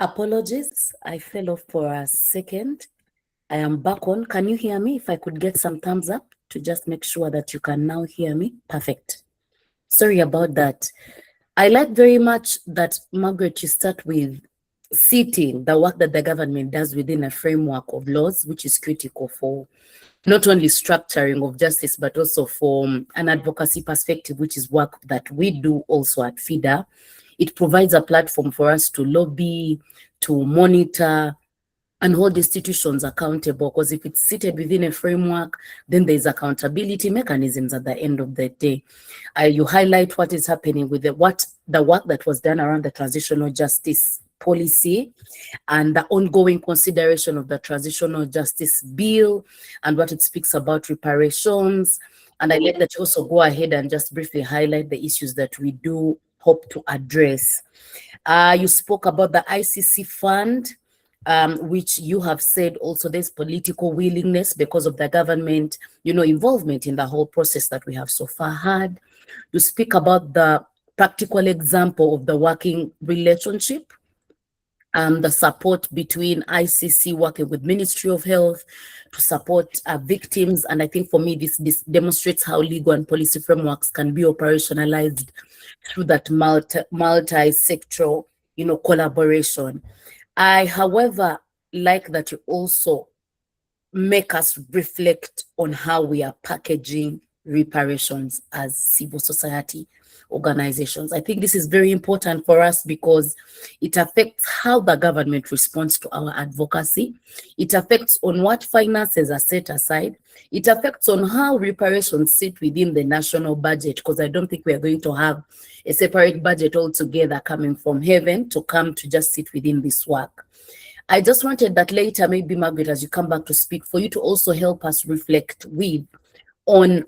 A: Apologies, I fell off for a second. I am back on. Can you hear me? If I could get some thumbs up to just make sure that you can now hear me. Perfect. Sorry about that. I like very much that, Margaret, you start with citing the work that the government does within a framework of laws, which is critical for not only structuring of justice, but also from an advocacy perspective, which is work that we do also at FIDA. It provides a platform for us to lobby, to monitor, and hold institutions accountable, because if it's seated within a framework, then there's accountability mechanisms at the end of the day. You highlight what is happening with the work that was done around the transitional justice policy and the ongoing consideration of the transitional justice bill and what it speaks about reparations. And I like that you also go ahead and just briefly highlight the issues that we do hope to address. You spoke about the ICC fund, which you have said also there's political willingness because of the government, involvement in the whole process that we have so far had. You speak about the practical example of the working relationship, the support between ICC working with Ministry of Health to support victims. And I think for me, this demonstrates how legal and policy frameworks can be operationalized through that multi-sectoral, collaboration. I, however, like that you also make us reflect on how we are packaging reparations as civil society organizations. I think this is very important for us because it affects how the government responds to our advocacy. It affects on what finances are set aside. It affects on how reparations sit within the national budget, because I don't think we are going to have a separate budget altogether coming from heaven to come to just sit within this work. I just wanted that later, maybe Margaret, as you come back to speak, for you to also help us reflect on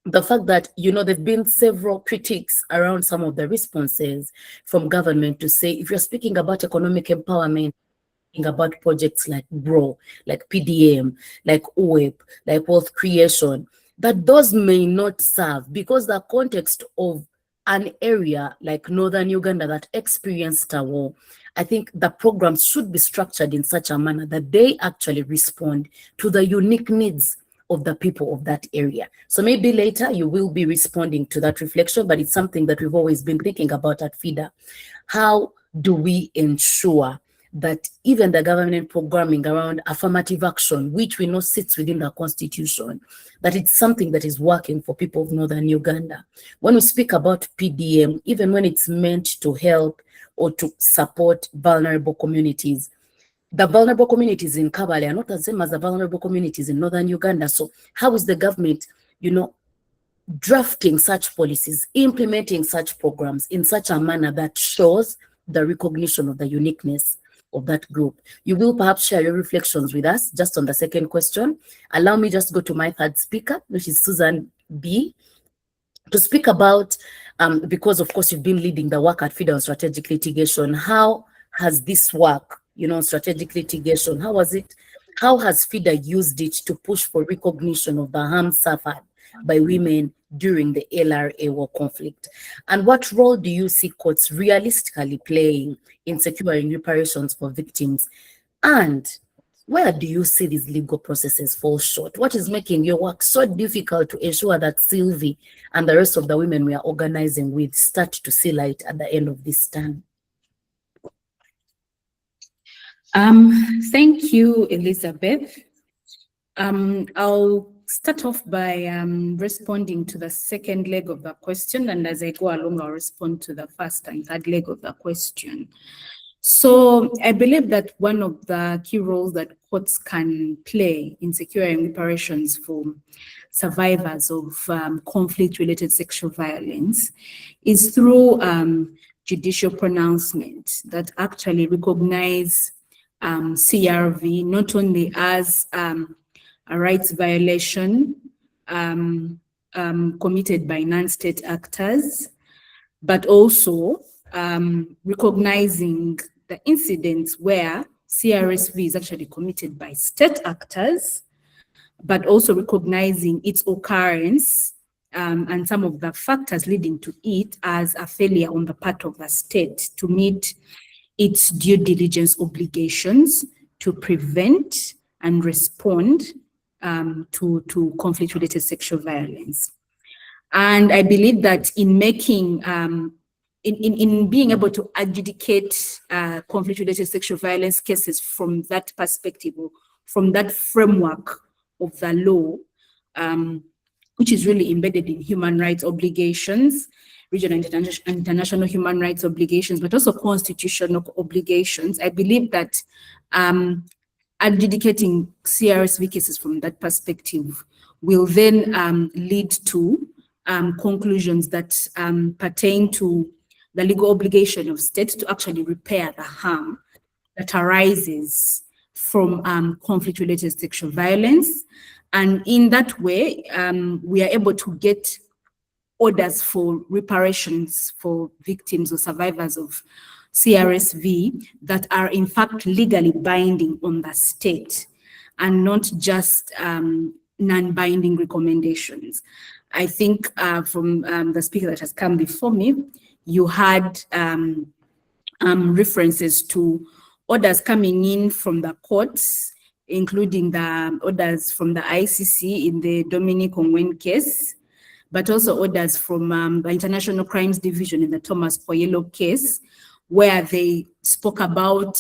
A: the fact that, there've been several critiques around some of the responses from government to say, if you're speaking about economic empowerment, about projects like GROW, like PDM, like OEP, like wealth creation, that those may not serve because the context of an area like Northern Uganda that experienced a war, I think the programs should be structured in such a manner that they actually respond to the unique needs of the people of that area. So maybe later you will be responding to that reflection, but it's something that we've always been thinking about at FIDA. How do we ensure that even the government programming around affirmative action, which we know sits within the constitution, that it's something that is working for people of Northern Uganda? When we speak about PDM, even when it's meant to help or to support vulnerable communities, the vulnerable communities in Kabale are not the same as the vulnerable communities in Northern Uganda. So how is the government, drafting such policies, implementing such programs in such a manner that shows the recognition of the uniqueness of that group? You will perhaps share your reflections with us just on the second question. Allow me just go to my third speaker, which is Susan B., to speak about, because of course you've been leading the work at FIDA on strategic litigation. How has this work, strategic litigation, how has FIDA used it to push for recognition of the harm suffered by women during the LRA war conflict? And what role do you see courts realistically playing in securing reparations for victims? And where do you see these legal processes fall short? What is making your work so difficult to ensure that Sylvie and the rest of the women we are organizing with start to see light at the end of this term?
C: Thank you, Elizabeth. I'll start off by responding to the second leg of the question, and as I go along, I'll respond to the first and third leg of the question. So I believe that one of the key roles that courts can play in securing reparations for survivors of conflict-related sexual violence is through judicial pronouncements that actually recognize CRV not only as a rights violation committed by non-state actors, but also recognizing the incidents where CRSV is actually committed by state actors, but also recognizing its occurrence and some of the factors leading to it as a failure on the part of the state to meet
D: its due diligence obligations to prevent and respond to conflict-related sexual violence. And I believe that in making, in being able to adjudicate conflict-related sexual violence cases from that perspective, or from that framework of the law, which is really embedded in human rights obligations, regional and international human rights obligations, but also constitutional obligations. I believe that adjudicating CRSV cases from that perspective will then lead to conclusions that pertain to the legal obligation of states to actually repair the harm that arises from conflict-related sexual violence. And in that way, we are able to get orders for reparations for victims or survivors of CRSV that are in fact legally binding on the state and not just non-binding recommendations. I think from the speaker that has come before me, you had references to orders coming in from the courts, including the orders from the ICC in the Dominic Ongwen case, but also orders from the International Crimes Division in the Thomas Koyelo case, where they spoke about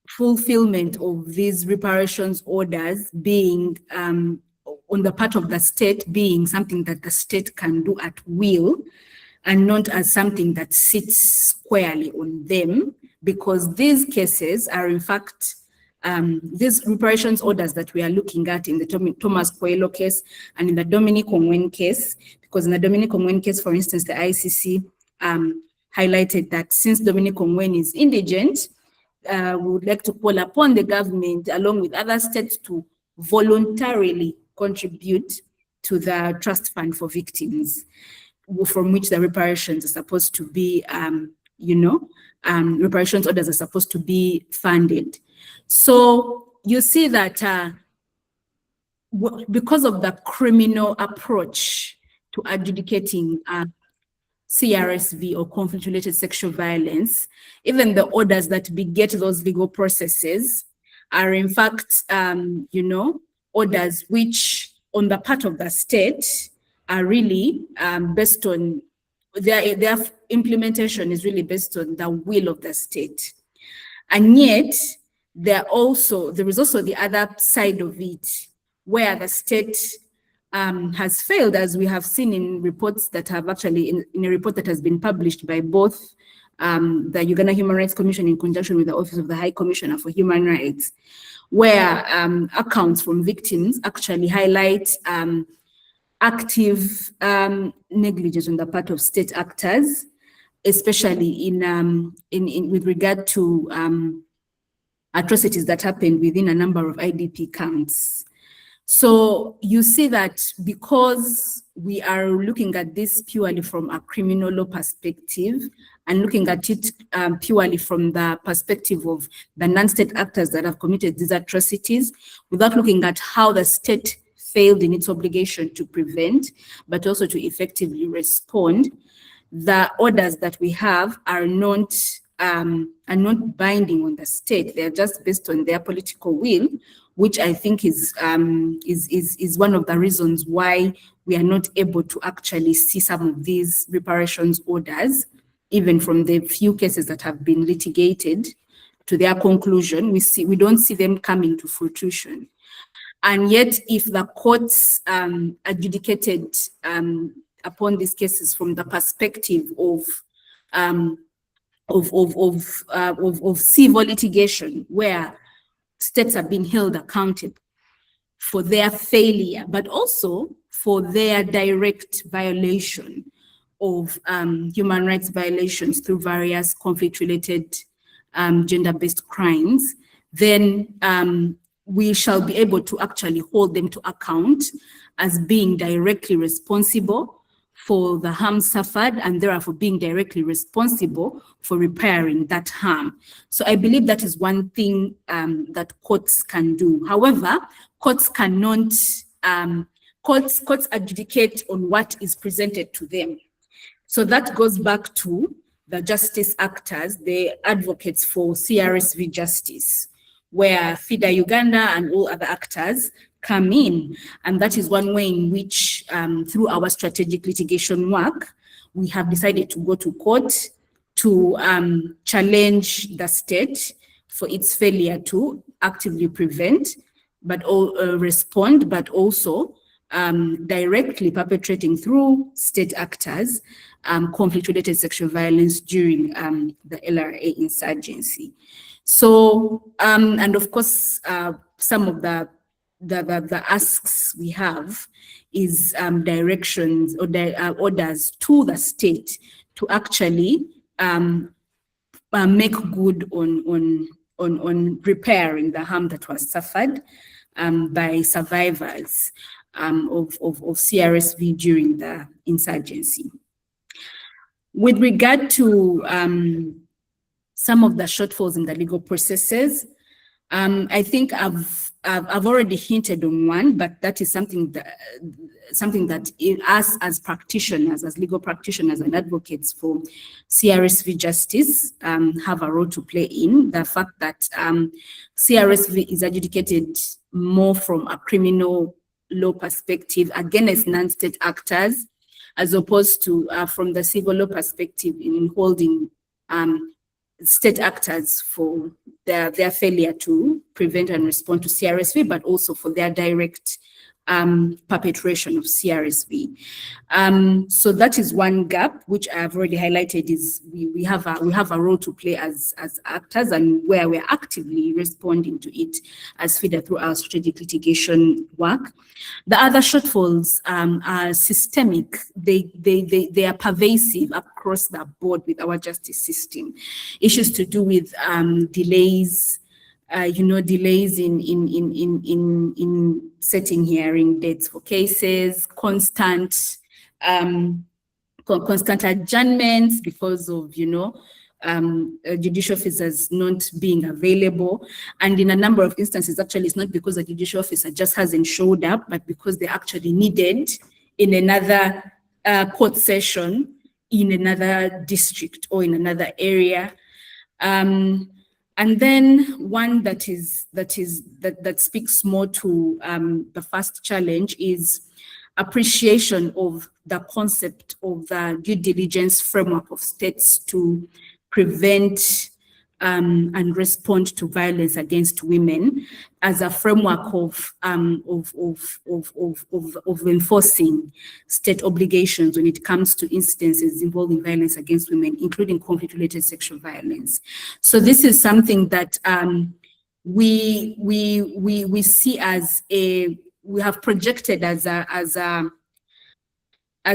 D: fulfillment of these reparations orders being on the part of the state, being something that the state can do at will and not as something that sits squarely on them, because these cases are in fact these reparations orders that we are looking at in the Thomas Koyelo case and in the Dominic Ongwen case, because in the Dominic Ongwen case, for instance, the ICC highlighted that since Dominic Ongwen is indigent, we would like to call upon the government, along with other states, to voluntarily contribute to the trust fund for victims, from which the reparations are supposed to be, reparations orders are supposed to be funded. So you see that because of the criminal approach to adjudicating CRSV or conflict-related sexual violence, even the orders that beget those legal processes are in fact, orders which on the part of the state are really based on, their implementation is really based on the will of the state. And yet, there is also the other side of it, where the state has failed, as we have seen in reports that have actually, in a report that has been published by both the Uganda Human Rights Commission in conjunction with the Office of the High Commissioner for Human Rights, where accounts from victims actually highlight active negligence on the part of state actors, especially with regard to atrocities that happened within a number of IDP camps. So you see that because we are looking at this purely from a criminal law perspective and looking at it purely from the perspective of the non-state actors that have committed these atrocities, without looking at how the state failed in its obligation to prevent, but also to effectively respond, the orders that we have are not binding on the state. They are just based on their political will, which I think is one of the reasons why we are not able to actually see some of these reparations orders, even from the few cases that have been litigated to their conclusion. We don't see them coming to fruition. And yet, if the courts adjudicated upon these cases from the perspective of civil litigation, where states are being held accountable for their failure, but also for their direct violation of human rights violations through various conflict-related gender-based crimes, then we shall be able to actually hold them to account as being directly responsible for the harm suffered, and therefore being directly responsible for repairing that harm. So I believe that is one thing that courts can do. However, courts cannot, courts adjudicate on what is presented to them. So that goes back to the justice actors, the advocates for CRSV justice, where FIDA Uganda and all other actors come in. And that is one way in which, through our strategic litigation work, we have decided to go to court to challenge the state for its failure to actively prevent, but respond, but also directly perpetrating through state actors conflict-related sexual violence during the LRA insurgency. So, and of course, some of the asks we have is directions or orders to the state to actually make good on repairing the harm that was suffered by survivors of CRSV during the insurgency. With regard to some of the shortfalls in the legal processes, I think I've already hinted on one, but that is something that us as practitioners, as legal practitioners and advocates for CRSV justice have a role to play in. The fact that CRSV is adjudicated more from a criminal law perspective against non-state actors, as opposed to from the civil law perspective in holding state actors for their failure to prevent and respond to CRSV, but also for their direct perpetration of CRSV. So that is one gap which I have already highlighted. Is we have a role to play as actors, and where we're actively responding to it as FIDA through our strategic litigation work. The other shortfalls are systemic. They are pervasive across the board with our justice system. Issues to do with delays. Delays in setting hearing dates for cases, constant adjournments because of judicial officers not being available, and in a number of instances, actually, it's not because the judicial officer just hasn't showed up, but because they're actually needed in another court session in another district or in another area. And then one that speaks more to the first challenge is appreciation of the concept of the due diligence framework of states to prevent and respond to violence against women as a framework of enforcing state obligations when it comes to incidences involving violence against women, including conflict-related sexual violence. So this is something that we see as we have projected as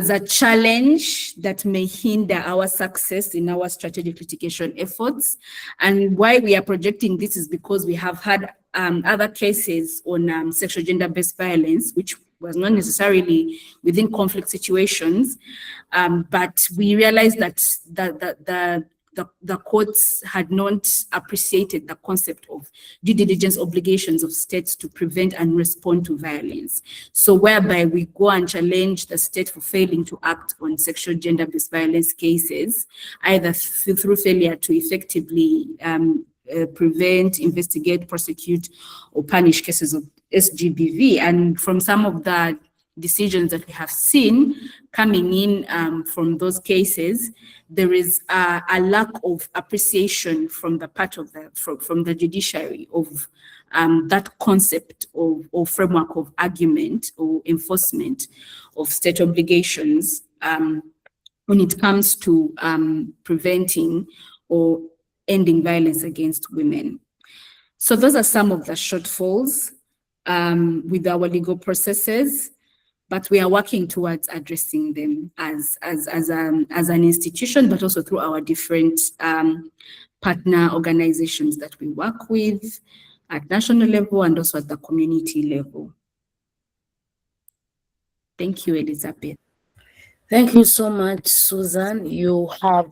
D: a challenge that may hinder our success in our strategic litigation efforts. And why we are projecting this is because we have had other cases on sexual gender-based violence, which was not necessarily within conflict situations, but we realized that the courts had not appreciated the concept of due diligence obligations of states to prevent and respond to violence. So whereby we go and challenge the state for failing to act on sexual gender-based violence cases, either through failure to effectively prevent, investigate, prosecute, or punish cases of SGBV. And from some of the decisions that we have seen coming in from those cases, there is a lack of appreciation from the part of from the judiciary of that concept of framework of argument or enforcement of state obligations when it comes to preventing or ending violence against women. So those are some of the shortfalls with our legal processes, but we are working towards addressing them as an institution, but also through our different partner organizations that we work with at national level and also at the community level. Thank you, Elizabeth.
A: Thank you so much, Susan. You have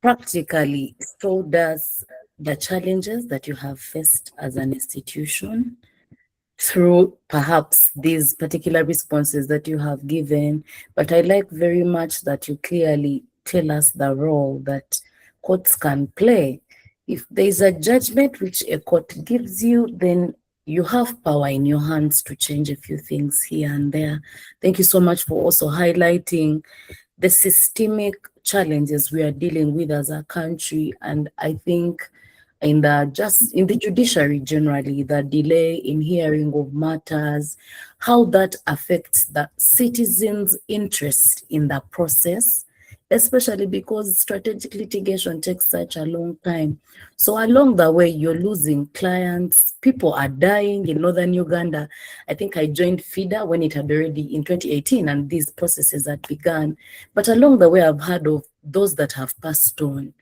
A: practically showed us the challenges that you have faced as an institution through perhaps these particular responses that you have given, but I like very much that you clearly tell us the role that courts can play. If there is a judgment which a court gives you, then you have power in your hands to change a few things here and there. Thank you so much for also highlighting the systemic challenges we are dealing with as a country. And I think in the judiciary generally, the delay in hearing of matters, how that affects the citizens' interest in the process, especially because strategic litigation takes such a long time. So along the way, you're losing clients, people are dying in northern Uganda. I think I joined FIDA when it had already in 2018 and these processes had begun. But along the way, I've heard of those that have passed on,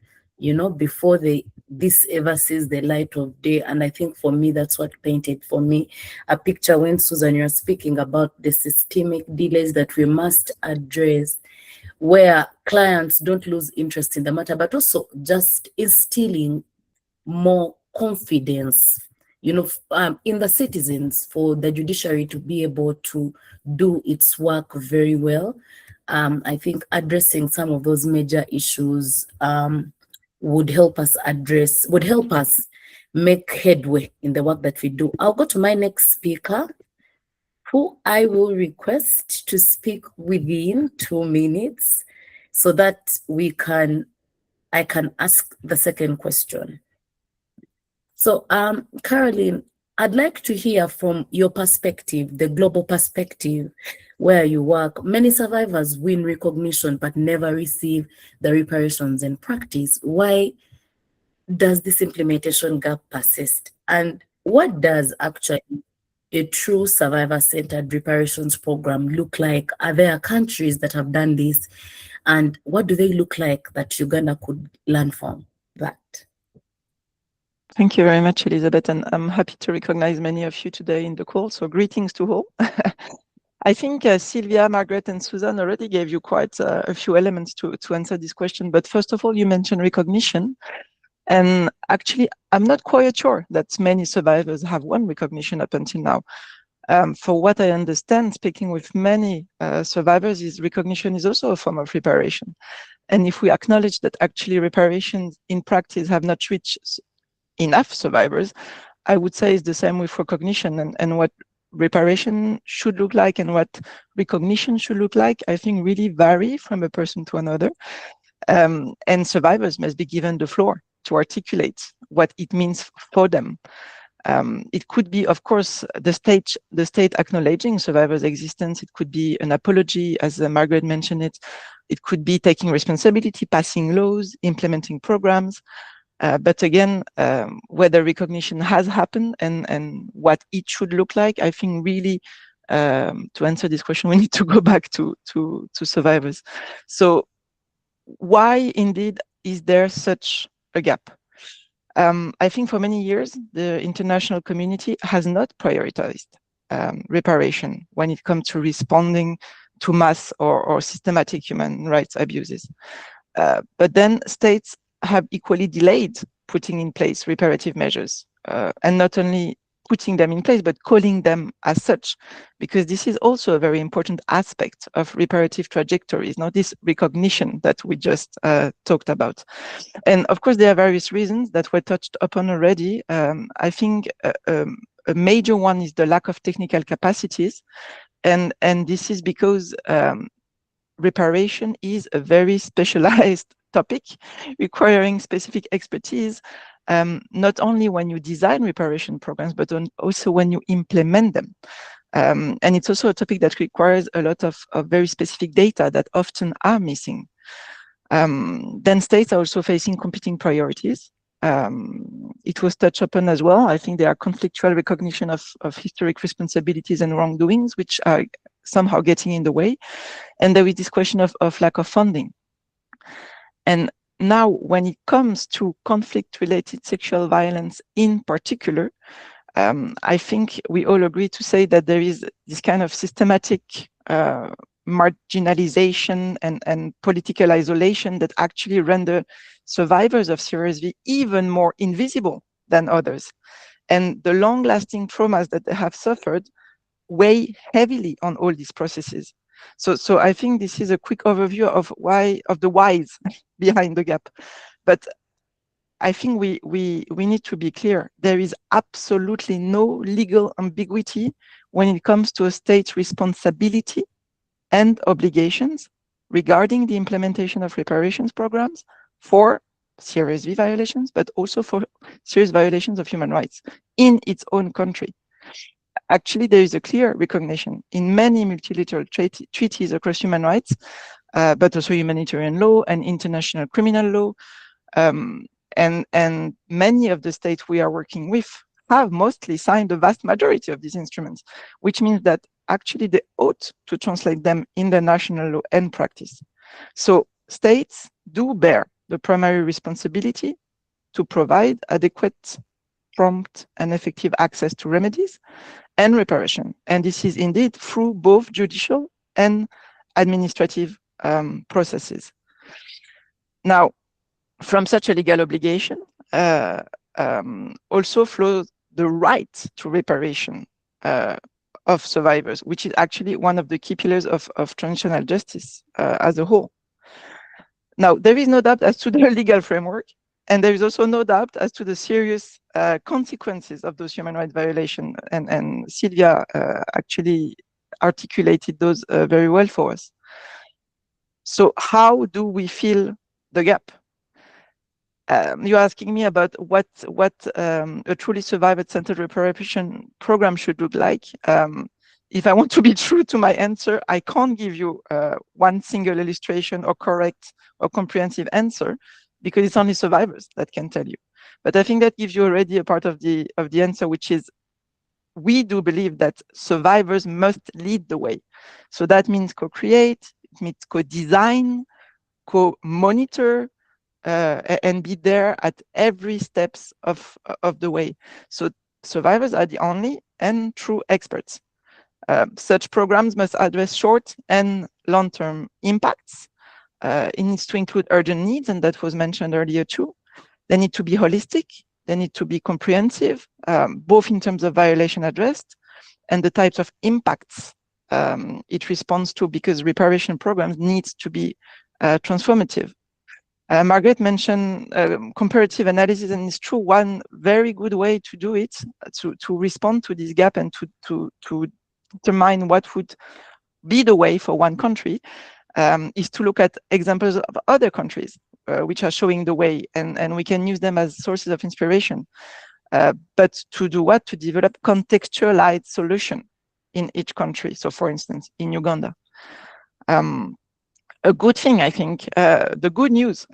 A: before this ever sees the light of day. And I think for me, that's what painted for me a picture when, Susan, you're speaking about the systemic delays that we must address, where clients don't lose interest in the matter, but also just instilling more confidence, in the citizens for the judiciary to be able to do its work very well. I think addressing some of those major issues would help us make headway in the work that we do. I'll go to my next speaker, who I will request to speak within 2 minutes so that I can ask the second question. So, Caroline, I'd like to hear from your perspective, the global perspective where you work. Many survivors win recognition but never receive the reparations in practice. Why does this implementation gap persist? And what does actually a true survivor-centered reparations program look like? Are there countries that have done this? And what do they look like that Uganda could learn from that?
E: Thank you very much, Elizabeth, and I'm happy to recognize many of you today in the call, so greetings to all. I think Sylvia, Margaret, and Susan already gave you quite a few elements to answer this question, but first of all, you mentioned recognition, and actually, I'm not quite sure that many survivors have won recognition up until now. For what I understand, speaking with many survivors, is recognition is also a form of reparation. And if we acknowledge that actually reparations in practice have not reached enough survivors, I would say it's the same with recognition, and what reparation should look like and what recognition should look like, I think really vary from a person to another. And survivors must be given the floor to articulate what it means for them. It could be, of course, the state acknowledging survivors' existence. It could be an apology, as Margaret mentioned it. It could be taking responsibility, passing laws, implementing programs. But again, whether recognition has happened and what it should look like, I think really, to answer this question, we need to go back to survivors. So why indeed is there such a gap? I think for many years, the international community has not prioritized reparation when it comes to responding to mass or systematic human rights abuses. But then states have equally delayed putting in place reparative measures, and not only putting them in place, but calling them as such, because this is also a very important aspect of reparative trajectories, not this recognition that we just talked about. And of course, there are various reasons that were touched upon already. I think a major one is the lack of technical capacities, and this is because reparation is a very specialized topic requiring specific expertise, not only when you design reparation programs, but also when you implement them. And it's also a topic that requires a lot of very specific data that often are missing. Then states are also facing competing priorities. It was touched upon as well. I think there are conflictual recognition of historic responsibilities and wrongdoings, which are somehow getting in the way. And there is this question of lack of funding. And now, when it comes to conflict-related sexual violence in particular, I think we all agree to say that there is this kind of systematic marginalization and political isolation that actually render survivors of CRSV even more invisible than others. And the long-lasting traumas that they have suffered weigh heavily on all these processes. So I think this is a quick overview of the whys behind the gap. But I think we need to be clear. There is absolutely no legal ambiguity when it comes to a state's responsibility and obligations regarding the implementation of reparations programs for CRSV violations, but also for serious violations of human rights in its own country. Actually, there is a clear recognition in many multilateral treaties across human rights, but also humanitarian law and international criminal law. And many of the states we are working with have mostly signed the vast majority of these instruments, which means that actually they ought to translate them in the national law and practice. So states do bear the primary responsibility to provide adequate, prompt, and effective access to remedies and reparation. And this is indeed through both judicial and administrative processes. Now, from such a legal obligation also flows the right to reparation of survivors, which is actually one of the key pillars of transitional justice as a whole. Now, there is no doubt as to the legal framework, and there is also no doubt as to the serious consequences of those human rights violations, and Sylvia actually articulated those very well for us. So how do we fill the gap? You're asking me about what a truly survivor-centered reparation program should look like. If I want to be true to my answer, I can't give you one single illustration or correct or comprehensive answer, because it's only survivors that can tell you. But I think that gives you already a part of the answer, which is we do believe that survivors must lead the way. So that means co-create, it means co-design, co-monitor, and be there at every steps of the way. So survivors are the only and true experts. Such programs must address short and long-term impacts. It needs to include urgent needs, and that was mentioned earlier too. They need to be holistic, they need to be comprehensive, both in terms of violation addressed and the types of impacts it responds to, because reparation programs needs to be transformative. Margaret mentioned comparative analysis, and it's true. One very good way to do it, to respond to this gap and to determine what would be the way for one country, is to look at examples of other countries which are showing the way, and we can use them as sources of inspiration. But to do what? To develop contextualized solution in each country. So for instance, in Uganda, a good thing, I think, the good news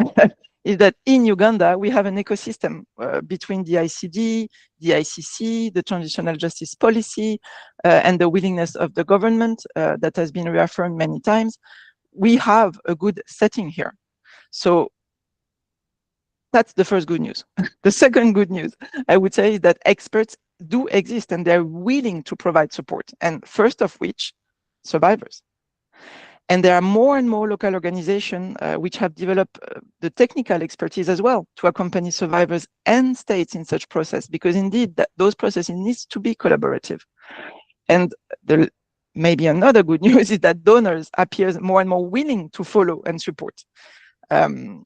E: is that in Uganda, we have an ecosystem between the ICD, the ICC, the transitional justice policy, and the willingness of the government that has been reaffirmed many times. We have a good setting here. So that's the first good news. The second good news, I would say, is that experts do exist and they're willing to provide support, and first of which, survivors. And there are more and more local organizations which have developed the technical expertise as well to accompany survivors and states in such process, because indeed those processes needs to be collaborative. And maybe another good news is that donors appear more and more willing to follow and support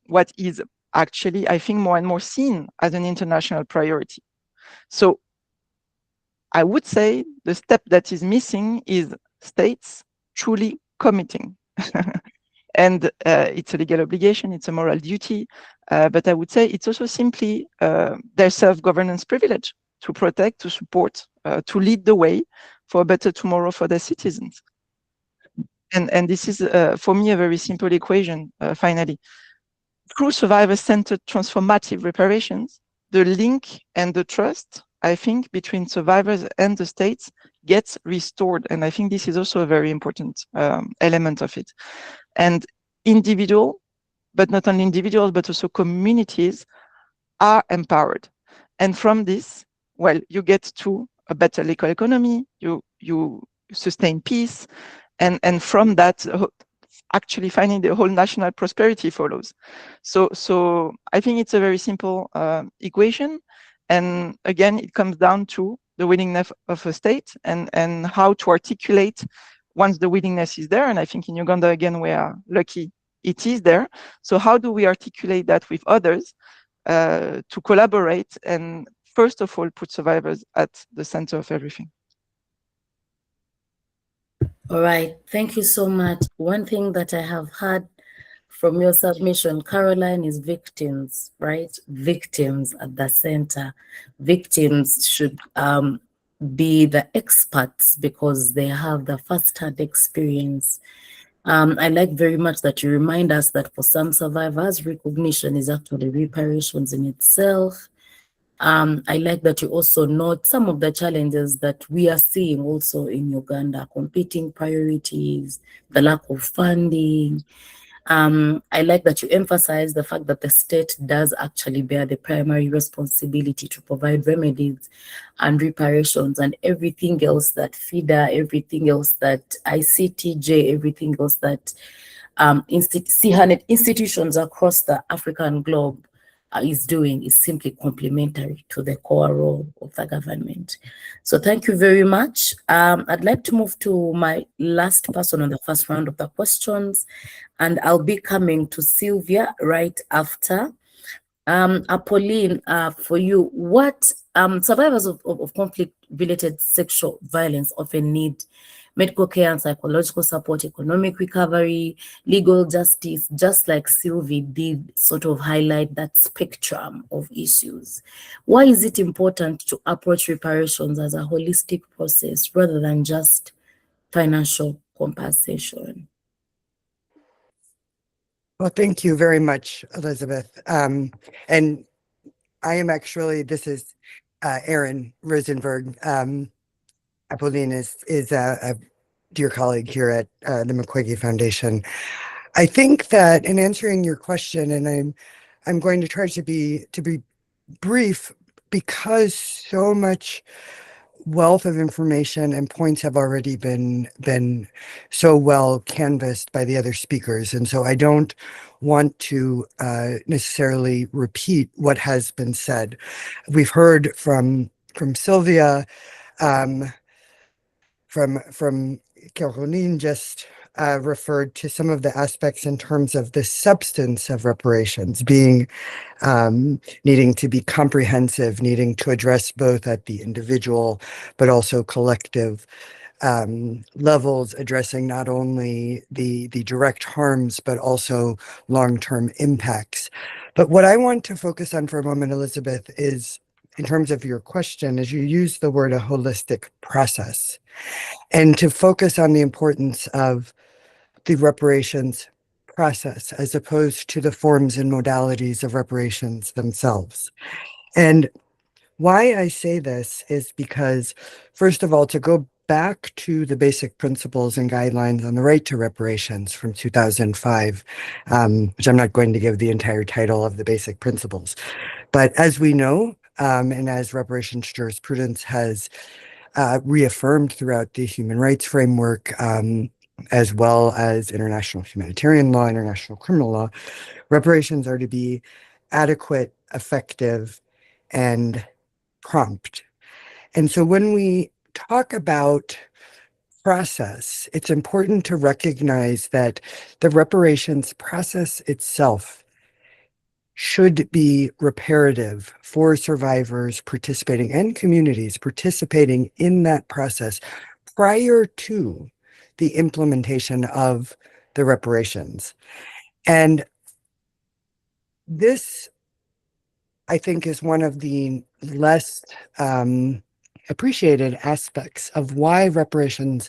E: what is actually, I think, more and more seen as an international priority. So I would say the step that is missing is states truly committing. And it's a legal obligation, it's a moral duty, but I would say it's also simply their self-governance privilege to protect, to support, to lead the way for a better tomorrow for their citizens. And this is, for me, a very simple equation, finally. Through survivor-centered transformative reparations, the link and the trust, I think, between survivors and the states gets restored. And I think this is also a very important element of it. And individual, but not only individuals, but also communities are empowered. And from this, well, you get to a better legal economy, you sustain peace, and from that, actually finding the whole national prosperity follows. So I think it's a very simple equation. And again, it comes down to the willingness of a state and how to articulate once the willingness is there, and I think in Uganda, again, we are lucky it is there. So how do we articulate that with others to collaborate and first of all, put survivors at the center of everything?
A: All right, thank you so much. One thing that I have heard from your submission, Caroline, is victims, right? Victims at the center. Victims should be the experts because they have the first-hand experience. I like very much that you remind us that for some survivors, recognition is actually reparations in itself. I like that you also note some of the challenges that we are seeing also in Uganda, competing priorities, the lack of funding. I like that you emphasize the fact that the state does actually bear the primary responsibility to provide remedies and reparations, and everything else that FIDA, everything else that ICTJ, everything else that institutions across the African globe is doing is simply complementary to the core role of the government. So thank you very much. I'd like to move to my last person on the first round of the questions, and I'll be coming to Sylvia right after. Apolline, for you, what survivors of conflict-related sexual violence often need medical care and psychological support, economic recovery, legal justice, just like Sylvie did sort of highlight that spectrum of issues. Why is it important to approach reparations as a holistic process rather than just financial compensation?
F: Well, thank you very much, Elizabeth. And I am actually, this is Erin Rosenberg. Apolline is a dear colleague here at the Mukwege Foundation. I think that in answering your question, and I'm going to try to be brief because so much wealth of information and points have already been so well canvassed by the other speakers, and so I don't want to necessarily repeat what has been said. We've heard from Sylvia, from Caroline just referred to some of the aspects in terms of the substance of reparations being needing to be comprehensive, needing to address both at the individual but also collective levels, addressing not only the direct harms but also long-term impacts. But what I want to focus on for a moment, Elizabeth, is in terms of your question, is you use the word a holistic process, and to focus on the importance of the reparations process as opposed to the forms and modalities of reparations themselves. And why I say this is because, first of all, to go back to the basic principles and guidelines on the right to reparations from 2005, which I'm not going to give the entire title of the basic principles. But as we know, and as reparations jurisprudence has reaffirmed throughout the human rights framework, as well as international humanitarian law, international criminal law, reparations are to be adequate, effective, and prompt. And so when we talk about process, it's important to recognize that the reparations process itself should be reparative for survivors participating and communities participating in that process prior to the implementation of the reparations. And this, I think, is one of the less appreciated aspects of why reparations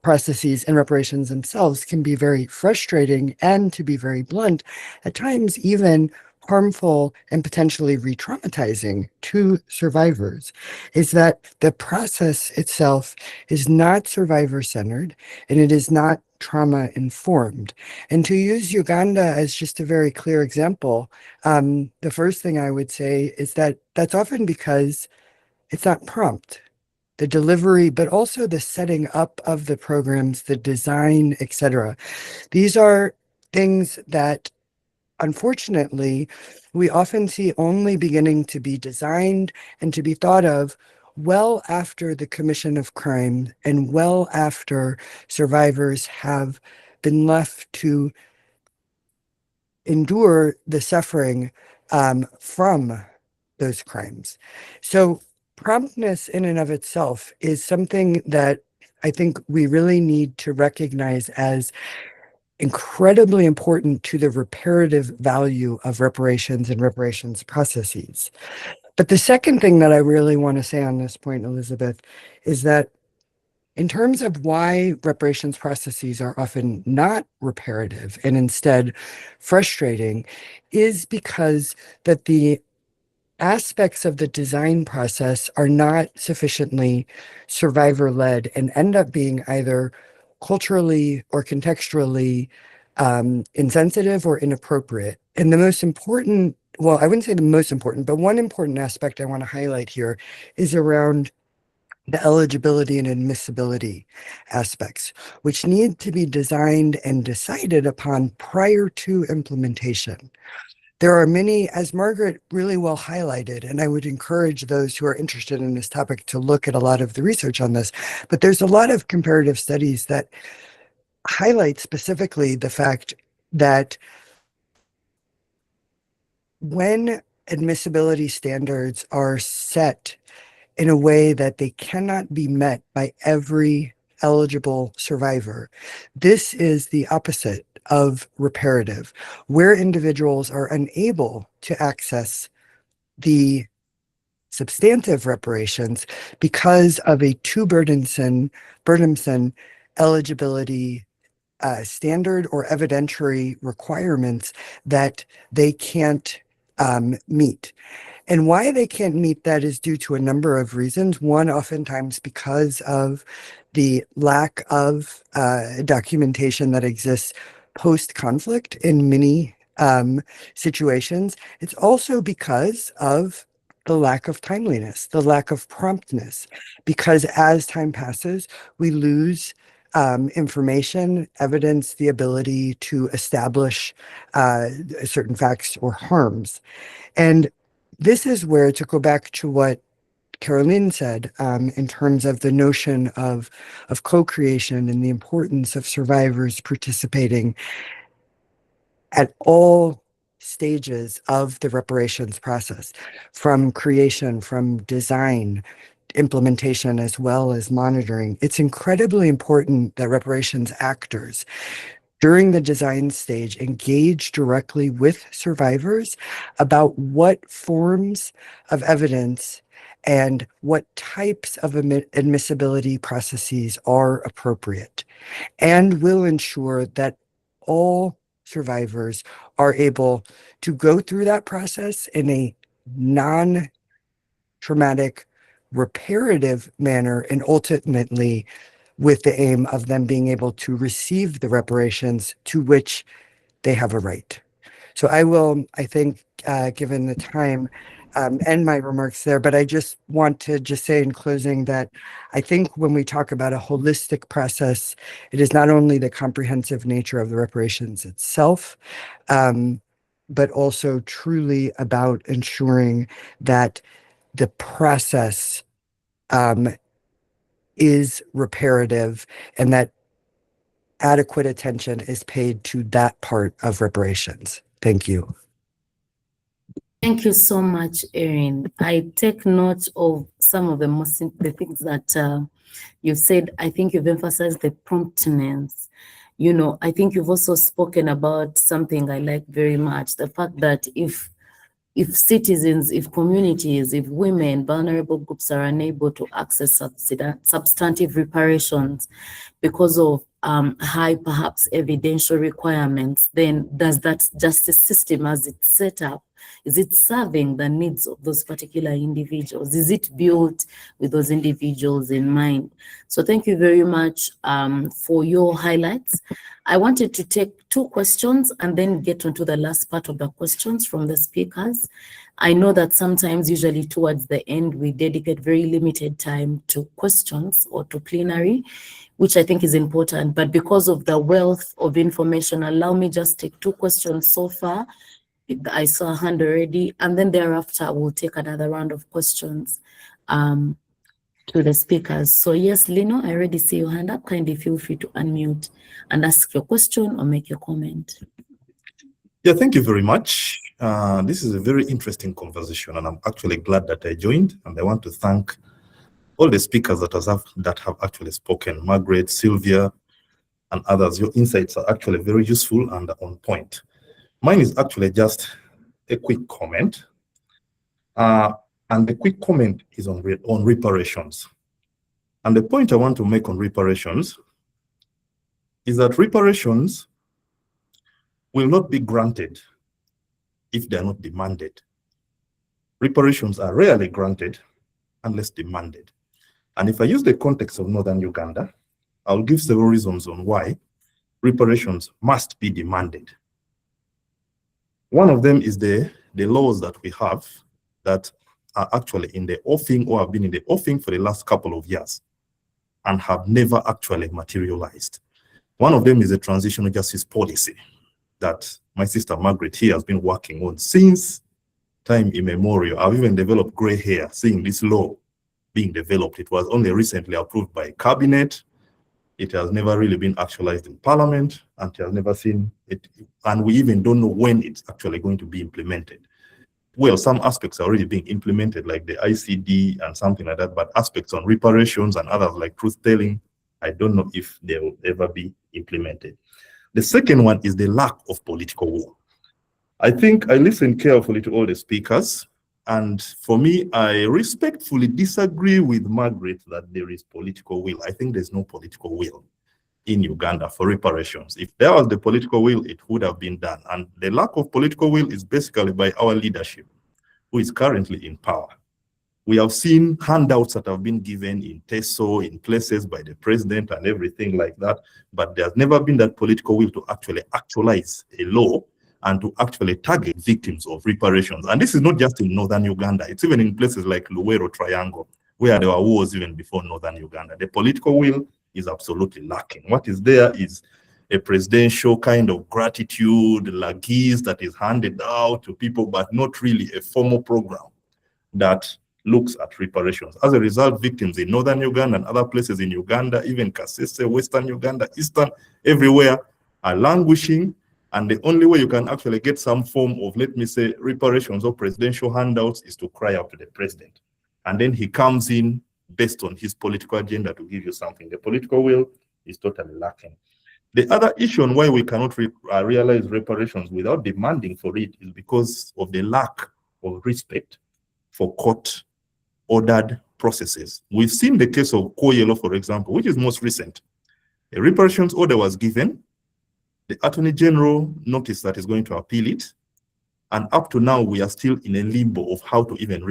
F: processes and reparations themselves can be very frustrating and, to be very blunt, at times even harmful and potentially re-traumatizing to survivors, is that the process itself is not survivor-centered and it is not trauma-informed. And to use Uganda as just a very clear example, the first thing I would say is that that's often because it's not prompt. The delivery, but also the setting up of the programs, the design, etc. These are things that, unfortunately, we often see only beginning to be designed and to be thought of well after the commission of crime and well after survivors have been left to endure the suffering from those crimes. So promptness in and of itself is something that I think we really need to recognize as incredibly important to the reparative value of reparations and reparations processes. But the second thing that I really want to say on this point, Elizabeth, is that in terms of why reparations processes are often not reparative and instead frustrating, is because that the aspects of the design process are not sufficiently survivor-led and end up being either culturally or contextually insensitive or inappropriate. And the most important, well, I wouldn't say the most important, but one important aspect I want to highlight here is around the eligibility and admissibility aspects, which need to be designed and decided upon prior to implementation. There are many, as Margaret really well highlighted, and I would encourage those who are interested in this topic to look at a lot of the research on this, but there's a lot of comparative studies that highlight specifically the fact that when admissibility standards are set in a way that they cannot be met by every eligible survivor, this is the opposite of reparative, where individuals are unable to access the substantive reparations because of a too burdensome eligibility standard or evidentiary requirements that they can't meet. And why they can't meet that is due to a number of reasons. One, oftentimes because of the lack of documentation that exists post-conflict in many situations. It's also because of the lack of timeliness, the lack of promptness, because as time passes, we lose information, evidence, the ability to establish certain facts or harms. And this is where, to go back to what Caroline said, in terms of the notion of co-creation and the importance of survivors participating at all stages of the reparations process, from creation, from design, implementation, as well as monitoring. It's incredibly important that reparations actors during the design stage engage directly with survivors about what forms of evidence and what types of admissibility processes are appropriate, and will ensure that all survivors are able to go through that process in a non-traumatic, reparative manner, and ultimately with the aim of them being able to receive the reparations to which they have a right. So I will, I think, given the time, end my remarks there, but I just want to just say in closing that I think when we talk about a holistic process, it is not only the comprehensive nature of the reparations itself, but also truly about ensuring that the process is reparative and that adequate attention is paid to that part of reparations. Thank you.
A: Thank you so much, Erin. I take note of some of the things that you've said. I think you've emphasized the promptness. You know, I think you've also spoken about something I like very much, the fact that if citizens, if communities, if women, vulnerable groups are unable to access substantive reparations because of high, perhaps, evidential requirements, then does that justice system as it's set up, is it serving the needs of those particular individuals? Is it built with those individuals in mind? So thank you very much for your highlights. I wanted to take 2 questions and then get onto the last part of the questions from the speakers. I know that sometimes, usually towards the end, we dedicate very limited time to questions or to plenary, which I think is important. But because of the wealth of information, allow me just take 2 questions so far. I saw a hand already, and then thereafter we'll take another round of questions to the speakers. So yes, Lino, I already see your hand up. Kindly feel free to unmute and ask your question or make your comment.
G: Yeah, thank you very much. This is a very interesting conversation, and I'm actually glad that I joined. And I want to thank all the speakers that have actually spoken, Margaret, Sylvia, and others. Your insights are actually very useful and on point. Mine is actually just a quick comment. And the quick comment is on reparations. And the point I want to make on reparations is that reparations will not be granted if they are not demanded. Reparations are rarely granted unless demanded. And if I use the context of northern Uganda, I'll give several reasons on why reparations must be demanded. One of them is the laws that we have that are actually in the offing or have been in the offing for the last couple of years and have never actually materialized. One of them is the transitional justice policy that my sister Margaret here has been working on since time immemorial. I've even developed gray hair seeing this law being developed. It was only recently approved by cabinet. It has never really been actualized in parliament, and it has never seen it. And we even don't know when it's actually going to be implemented. Well, some aspects are already being implemented, like the ICD and something like that, but aspects on reparations and others like truth telling, I don't know if they will ever be implemented. The second one is the lack of political will. I think I listened carefully to all the speakers, and for me, I respectfully disagree with Margaret that there is political will. I think there's no political will in Uganda for reparations. If there was the political will, it would have been done. And the lack of political will is basically by our leadership, who is currently in power. We have seen handouts that have been given in TESO, in places by the president and everything like that, but there's never been that political will to actually actualize a law and to actually target victims of reparations. And this is not just in northern Uganda, it's even in places like Luwero Triangle, where there were wars even before northern Uganda. The political will is absolutely lacking. What is there is a presidential kind of gratitude, lagis that is handed out to people, but not really a formal program that looks at reparations. As a result, victims in northern Uganda and other places in Uganda, even Kasese, western Uganda, eastern, everywhere, are languishing. And the only way you can actually get some form of, let me say, reparations or presidential handouts is to cry out to the president. And then he comes in based on his political agenda to give you something. The political will is totally lacking. The other issue on why we cannot realize reparations without demanding for it is because of the lack of respect for court-ordered processes. We've seen the case of Koyelo, for example, which is most recent. A reparations order was given. The Attorney General noticed that he's going to appeal it. And up to now, we are still in a limbo of how to even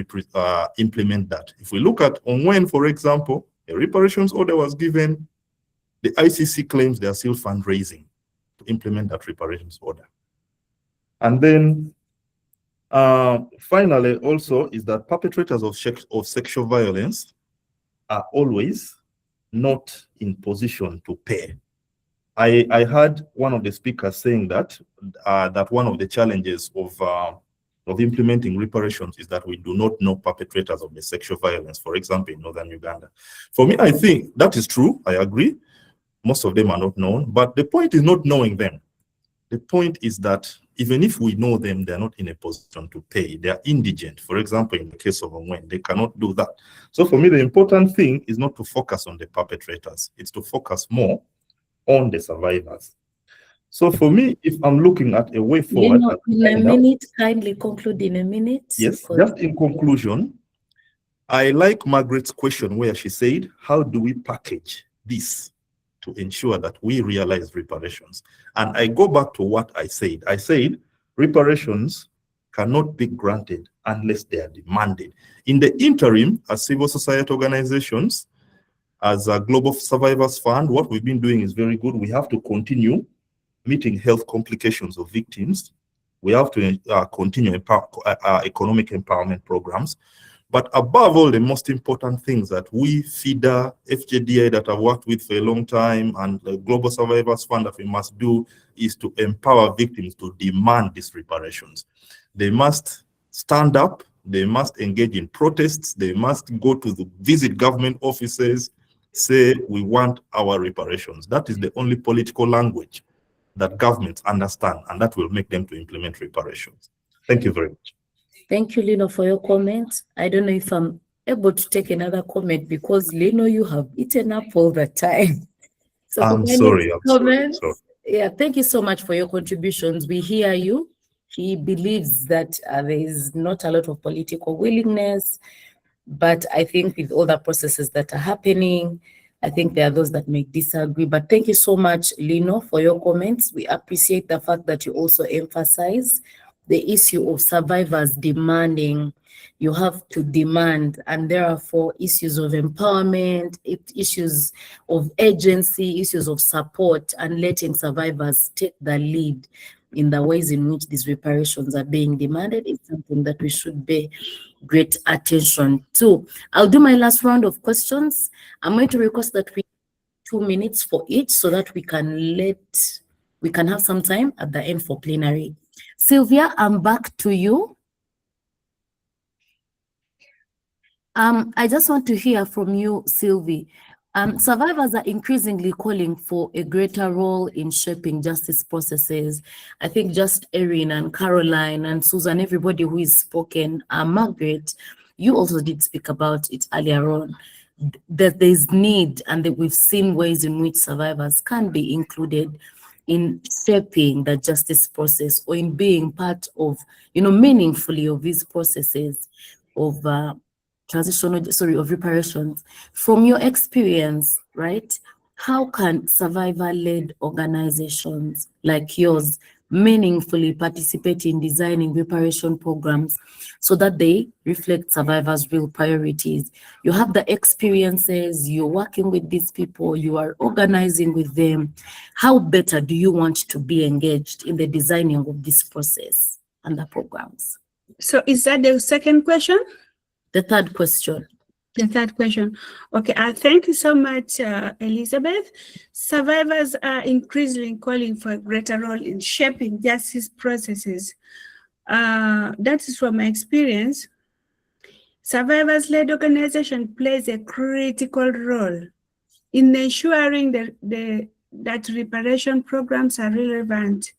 G: implement that. If we look at Onwen, for example, a reparations order was given. The ICC claims they are still fundraising to implement that reparations order. And then finally, also, is that perpetrators of sexual violence are always not in position to pay. I heard one of the speakers saying that one of the challenges of implementing reparations is that we do not know perpetrators of the sexual violence, for example, in northern Uganda. For me, I think that is true. I agree. Most of them are not known, but the point is not knowing them. The point is that even if we know them, they're not in a position to pay. They're indigent. For example, in the case of Onwen, they cannot do that. So for me, the important thing is not to focus on the perpetrators. It's to focus more on the survivors. So for me, if I'm looking at a way forward...
A: in a minute, kindly conclude in a minute.
G: Yes, just in conclusion, I like Margaret's question where she said, how do we package this to ensure that we realize reparations? And I go back to what I said. I said reparations cannot be granted unless they are demanded. In the interim, as civil society organizations, as a Global Survivors Fund, what we've been doing is very good. We have to continue meeting health complications of victims. We have to continue economic empowerment programs. But above all, the most important things that we, FIDA, FJDA that I've worked with for a long time, and the Global Survivors Fund that we must do is to empower victims to demand these reparations. They must stand up They must engage in protests. They must go to visit government offices, say, we want our reparations. That is the only political language that governments understand, and that will make them to implement reparations. Thank you very much.
A: Thank you, Lino, for your comment. I don't know if I'm able to take another comment because, Lino, you have eaten up all the time. So
G: I'm sorry.
A: Yeah, thank you so much for your contributions. We hear you. He believes that there is not a lot of political willingness, but I think with all the processes that are happening, I think there are those that may disagree. But thank you so much, Lino, for your comments. We appreciate the fact that you also emphasize the issue of survivors demanding. You have to demand, and therefore issues of empowerment, issues of agency, issues of support, and letting survivors take the lead in the ways in which these reparations are being demanded is something that we should pay great attention to. I'll do my last round of questions. I'm going to request that we 2 minutes for each so that we can have some time at the end for plenary. Sylvia, I'm back to you. I just want to hear from you, Sylvie. Survivors are increasingly calling for a greater role in shaping justice processes. I think just Erin and Caroline and Susan, everybody who is spoken, Margaret, you also did speak about it earlier on, that there's need and that we've seen ways in which survivors can be included in shaping the justice process or in being part of, meaningfully of these processes of reparations. From your experience, right, how can survivor-led organizations like yours meaningfully participate in designing reparation programs so that they reflect survivors' real priorities? You have the experiences, you're working with these people, you are organizing with them. How better do you want to be engaged in the designing of this process and the programs?
B: So is that the second question?
A: The third question.
B: The third question. Okay, thank you so much, Elizabeth. Survivors are increasingly calling for a greater role in shaping justice processes. That is from my experience. Survivors-led organization plays a critical role in ensuring that reparation programs are relevant,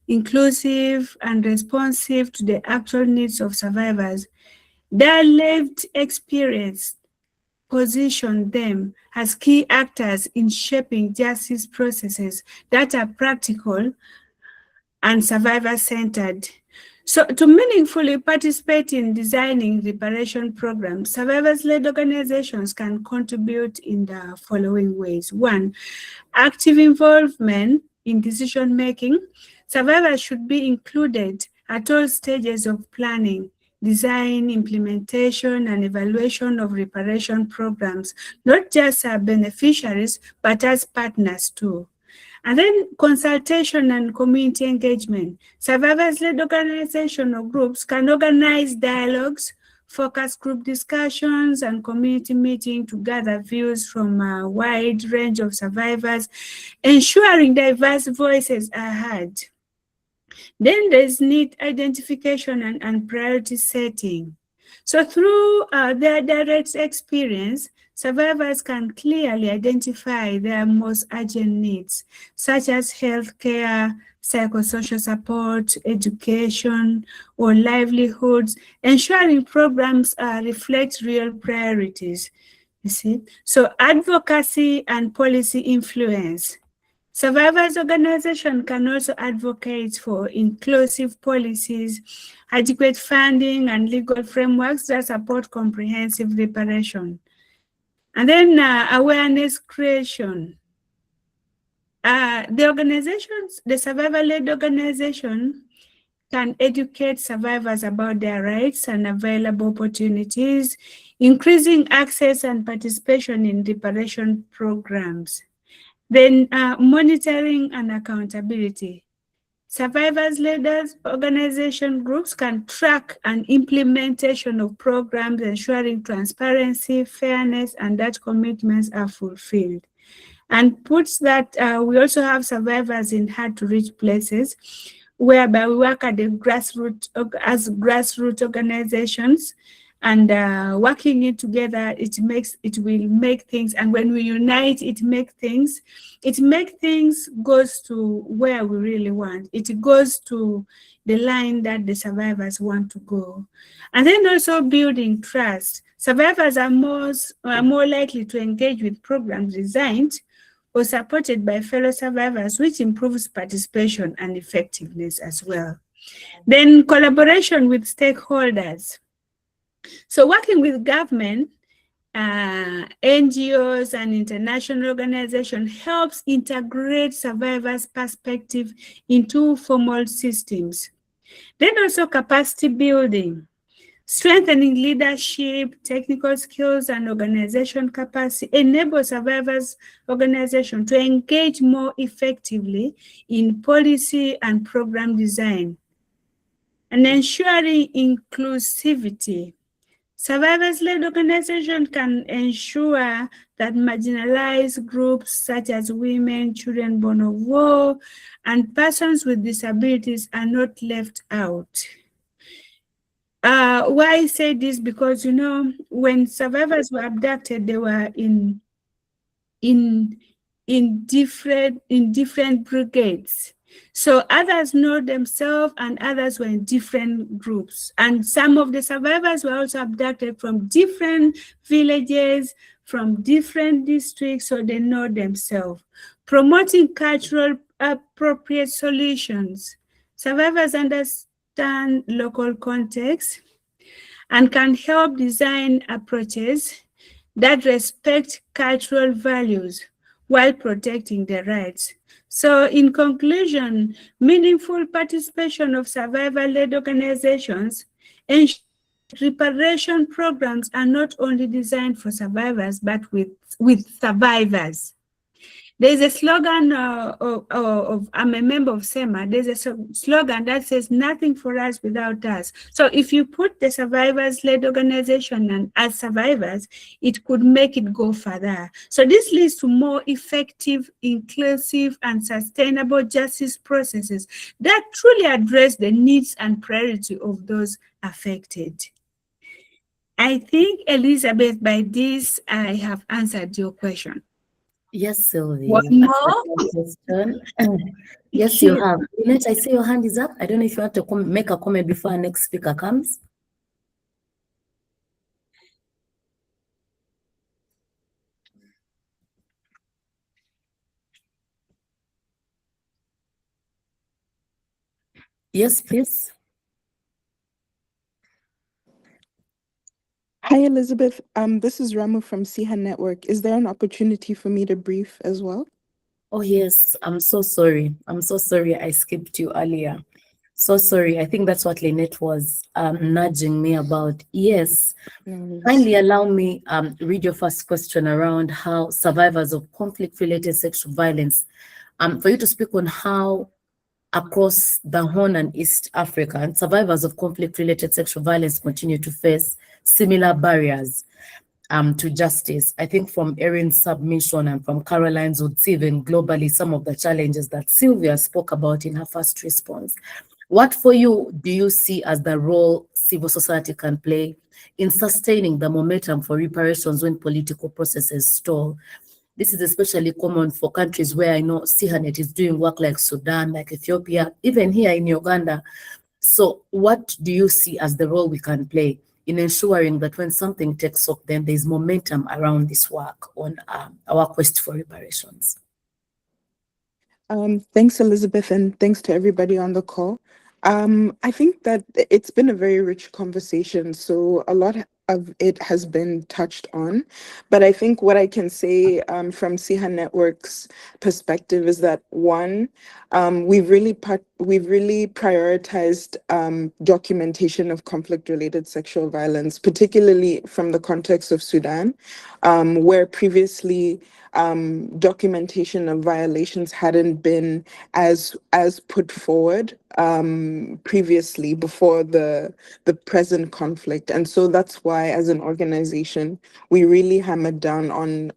B: inclusive, and responsive to the actual needs of survivors. Their lived experience position them as key actors in shaping justice processes that are practical and survivor-centered. So to meaningfully participate in designing reparation programs, survivors-led organizations can contribute in the following ways. 1, active involvement in decision-making. Survivors should be included at all stages of planning, design, implementation, and evaluation of reparation programs, not just as beneficiaries, but as partners too. And then consultation and community engagement. Survivors-led organizations or groups can organize dialogues, focus group discussions, and community meetings to gather views from a wide range of survivors, ensuring diverse voices are heard. Then there's need identification and priority setting. So through their direct experience, survivors can clearly identify their most urgent needs, such as healthcare, psychosocial support, education, or livelihoods, ensuring programs reflect real priorities. You see? So advocacy and policy influence. Survivors organizations can also advocate for inclusive policies, adequate funding, and legal frameworks that support comprehensive reparation. And then awareness creation. The survivor-led organization can educate survivors about their rights and available opportunities, increasing access and participation in reparation programs. Then monitoring and accountability. Survivors-led organization groups can track and implementation of programs, ensuring transparency, fairness, and that commitments are fulfilled. And puts that we also have survivors in hard-to-reach places. whereby we work at the grassroots as grassroots organizations, and working it together, it will make things, and when we unite, it make things goes to where we really want. It goes to the line that the survivors want to go. And then also building trust. Survivors are more likely to engage with programs designed or supported by fellow survivors, which improves participation and effectiveness as well. Then collaboration with stakeholders. So working with government, NGOs and international organizations helps integrate survivors' perspective into formal systems. Then also capacity building. Strengthening leadership, technical skills, and organization capacity enable survivors' organization to engage more effectively in policy and program design. And ensuring inclusivity. Survivors-led organizations can ensure that marginalized groups such as women, children born of war, and persons with disabilities are not left out. Why I say this? Because, you know, when survivors were abducted, they were in different brigades. So others know themselves and others were in different groups. And some of the survivors were also abducted from different villages, from different districts, so they know themselves. Promoting cultural appropriate solutions. Survivors understand local context and can help design approaches that respect cultural values while protecting their rights. So in conclusion, meaningful participation of survivor-led organizations ensure reparation programs are not only designed for survivors, but with survivors. There's a slogan I'm a member of SEMA, there's a slogan that says nothing for us without us. So if you put the survivors-led organization and as survivors, it could make it go further. So this leads to more effective, inclusive, and sustainable justice processes that truly address the needs and priority of those affected. I think, Elizabeth, by this, I have answered your question.
A: Yes, Sylvie.
D: One
A: you've
D: more?
A: answered my question. Yes, you have. Lynette, I see your hand is up. I don't know if you want to make a comment before our next speaker comes. Yes, please.
H: Hi, Elizabeth. This is Ramu from CHA Network. Is there an opportunity for me to brief as well?
A: Oh, yes. I'm so sorry. I'm so sorry I skipped you earlier. So sorry. I think that's what Lynette was nudging me about. Yes. Kindly allow me read your first question around how survivors of conflict-related sexual violence, for you to speak on how across the Horn and East Africa, and survivors of conflict-related sexual violence continue to face similar barriers to justice. I think from Erin's submission and from Caroline's would see even globally some of the challenges that Sylvia spoke about in her first response. What for you do you see as the role civil society can play in sustaining the momentum for reparations when political processes stall? This is especially common for countries where I know CHANET is doing work like Sudan, like Ethiopia, even here in Uganda. So what do you see as the role we can play in ensuring that when something takes off, then there's momentum around this work on our quest for reparations?
H: Thanks, Elizabeth, and thanks to everybody on the call. I think that it's been a very rich conversation, so a lot of it has been touched on. But I think what I can say from CHA Network's perspective is that, one, we've really prioritized documentation of conflict-related sexual violence, particularly from the context of Sudan, where previously documentation of violations hadn't been as put forward previously before the present conflict. And so that's why, as an organization, we really hammered down on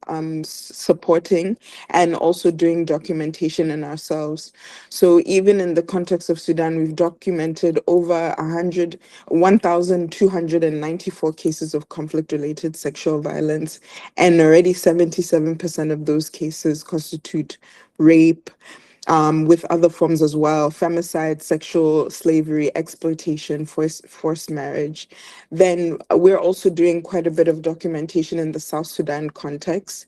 H: supporting and also doing documentation in ourselves. So even in the context of Sudan, we've documented over 1,294 cases of conflict-related sexual violence, and already 77% of those cases constitute rape, with other forms as well: femicide, sexual slavery, exploitation, forced marriage. Then we're also doing quite a bit of documentation in the South Sudan context.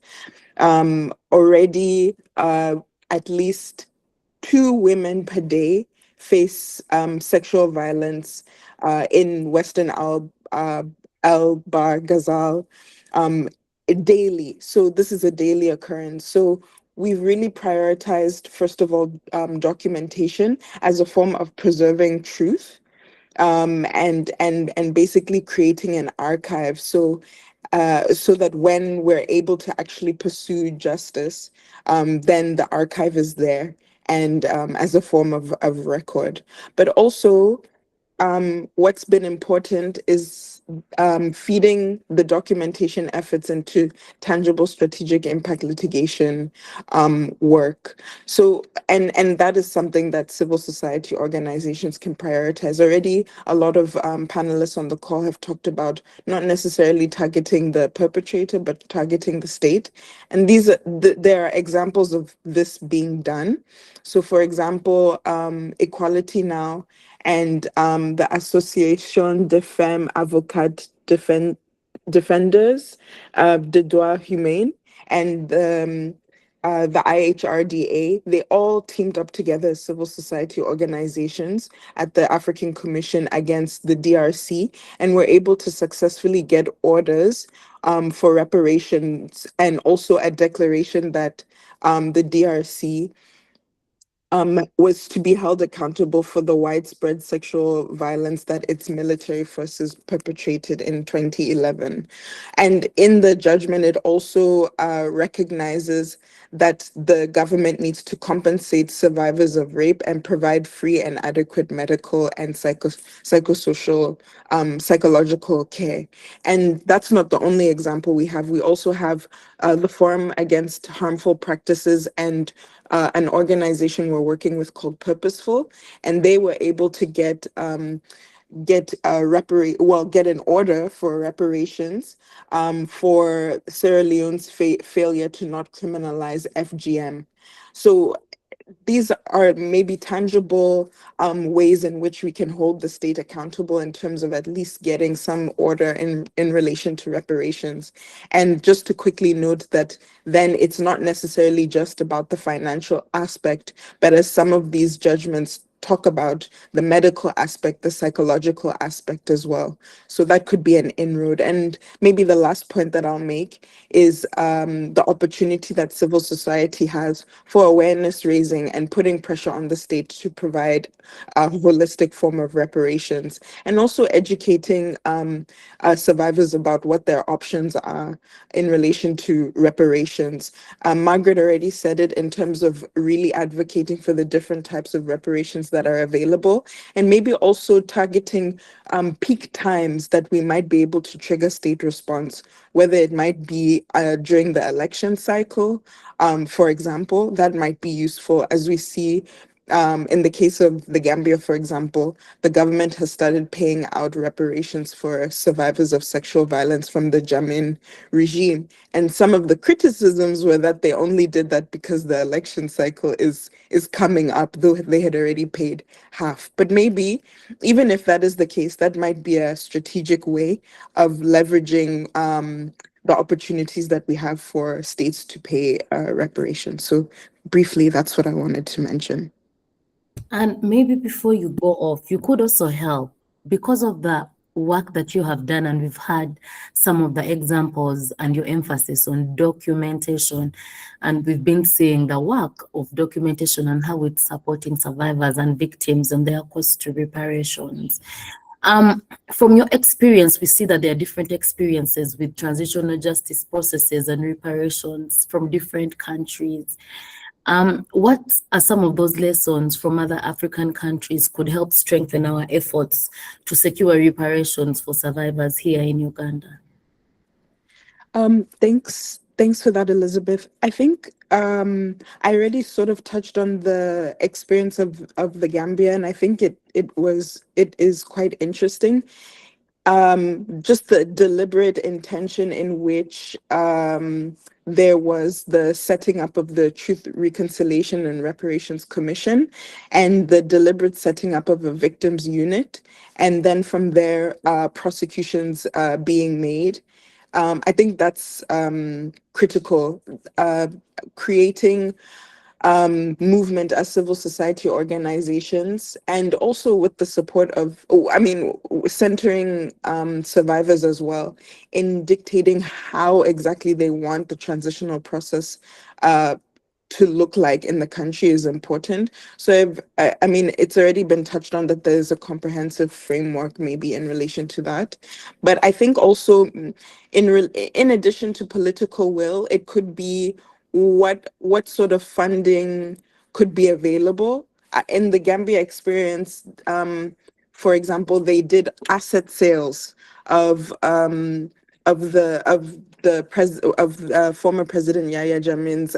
H: Already, at least 2 women per day face sexual violence in Western El Bar Ghazal daily. So this is a daily occurrence. So we've really prioritized, first of all, documentation as a form of preserving truth, and basically creating an archive. So that when we're able to actually pursue justice, then the archive is there, and as a form of record. But also, what's been important is feeding the documentation efforts into tangible strategic impact litigation work. So, and that is something that civil society organizations can prioritize. Already, a lot of panelists on the call have talked about not necessarily targeting the perpetrator, but targeting the state. And these are there are examples of this being done. So, for example, Equality Now and the Association de Femmes Avocates Defenders de Droits Humains, and the IHRDA, they all teamed up together as civil society organizations at the African Commission against the DRC, and were able to successfully get orders for reparations, and also a declaration that the DRC was to be held accountable for the widespread sexual violence that its military forces perpetrated in 2011. And in the judgment, it also recognizes that the government needs to compensate survivors of rape and provide free and adequate medical and psychosocial, psychological care. And that's not the only example we have. We also have the Forum Against Harmful Practices, and an organization we're working with called Purposeful, and they were able to get an order for reparations for Sierra Leone's failure to not criminalize FGM. So these are maybe tangible ways in which we can hold the state accountable in terms of at least getting some order in relation to reparations. And just to quickly note that then it's not necessarily just about the financial aspect, but as some of these judgments talk about the medical aspect, the psychological aspect as well. So that could be an inroad. And maybe the last point that I'll make is the opportunity that civil society has for awareness raising and putting pressure on the state to provide a holistic form of reparations, and also educating survivors about what their options are in relation to reparations. Margaret already said it in terms of really advocating for the different types of reparations that are available, and maybe also targeting peak times that we might be able to trigger state response, whether it might be during the election cycle, for example. That might be useful, as we see in the case of the Gambia, for example. The government has started paying out reparations for survivors of sexual violence from the Jammeh regime. And some of the criticisms were that they only did that because the election cycle is coming up, though they had already paid half. But maybe, even if that is the case, that might be a strategic way of leveraging the opportunities that we have for states to pay reparations. So briefly, that's what I wanted to mention.
A: And maybe before you go off, you could also help, because of the work that you have done, and we've had some of the examples and your emphasis on documentation, and we've been seeing the work of documentation and how it's supporting survivors and victims and their cost to reparations. From your experience, we see that there are different experiences with transitional justice processes and reparations from different countries. What are some of those lessons from other African countries could help strengthen our efforts to secure reparations for survivors here in Uganda?
H: Thanks for that, Elizabeth. I think I already sort of touched on the experience of the Gambia, and I think it is quite interesting. Just the deliberate intention in which there was the setting up of the Truth, Reconciliation and Reparations Commission, and the deliberate setting up of a victims unit, and then from there, prosecutions being made. I think that's critical. Creating movement as civil society organizations, and also with the support of, centering survivors as well in dictating how exactly they want the transitional process to look like in the country is important. So it's already been touched on that there's a comprehensive framework maybe in relation to that. But I think also in addition to political will, it could be what sort of funding could be available. In the Gambia experience, for example, they did asset sales of former President Yahya Jammeh's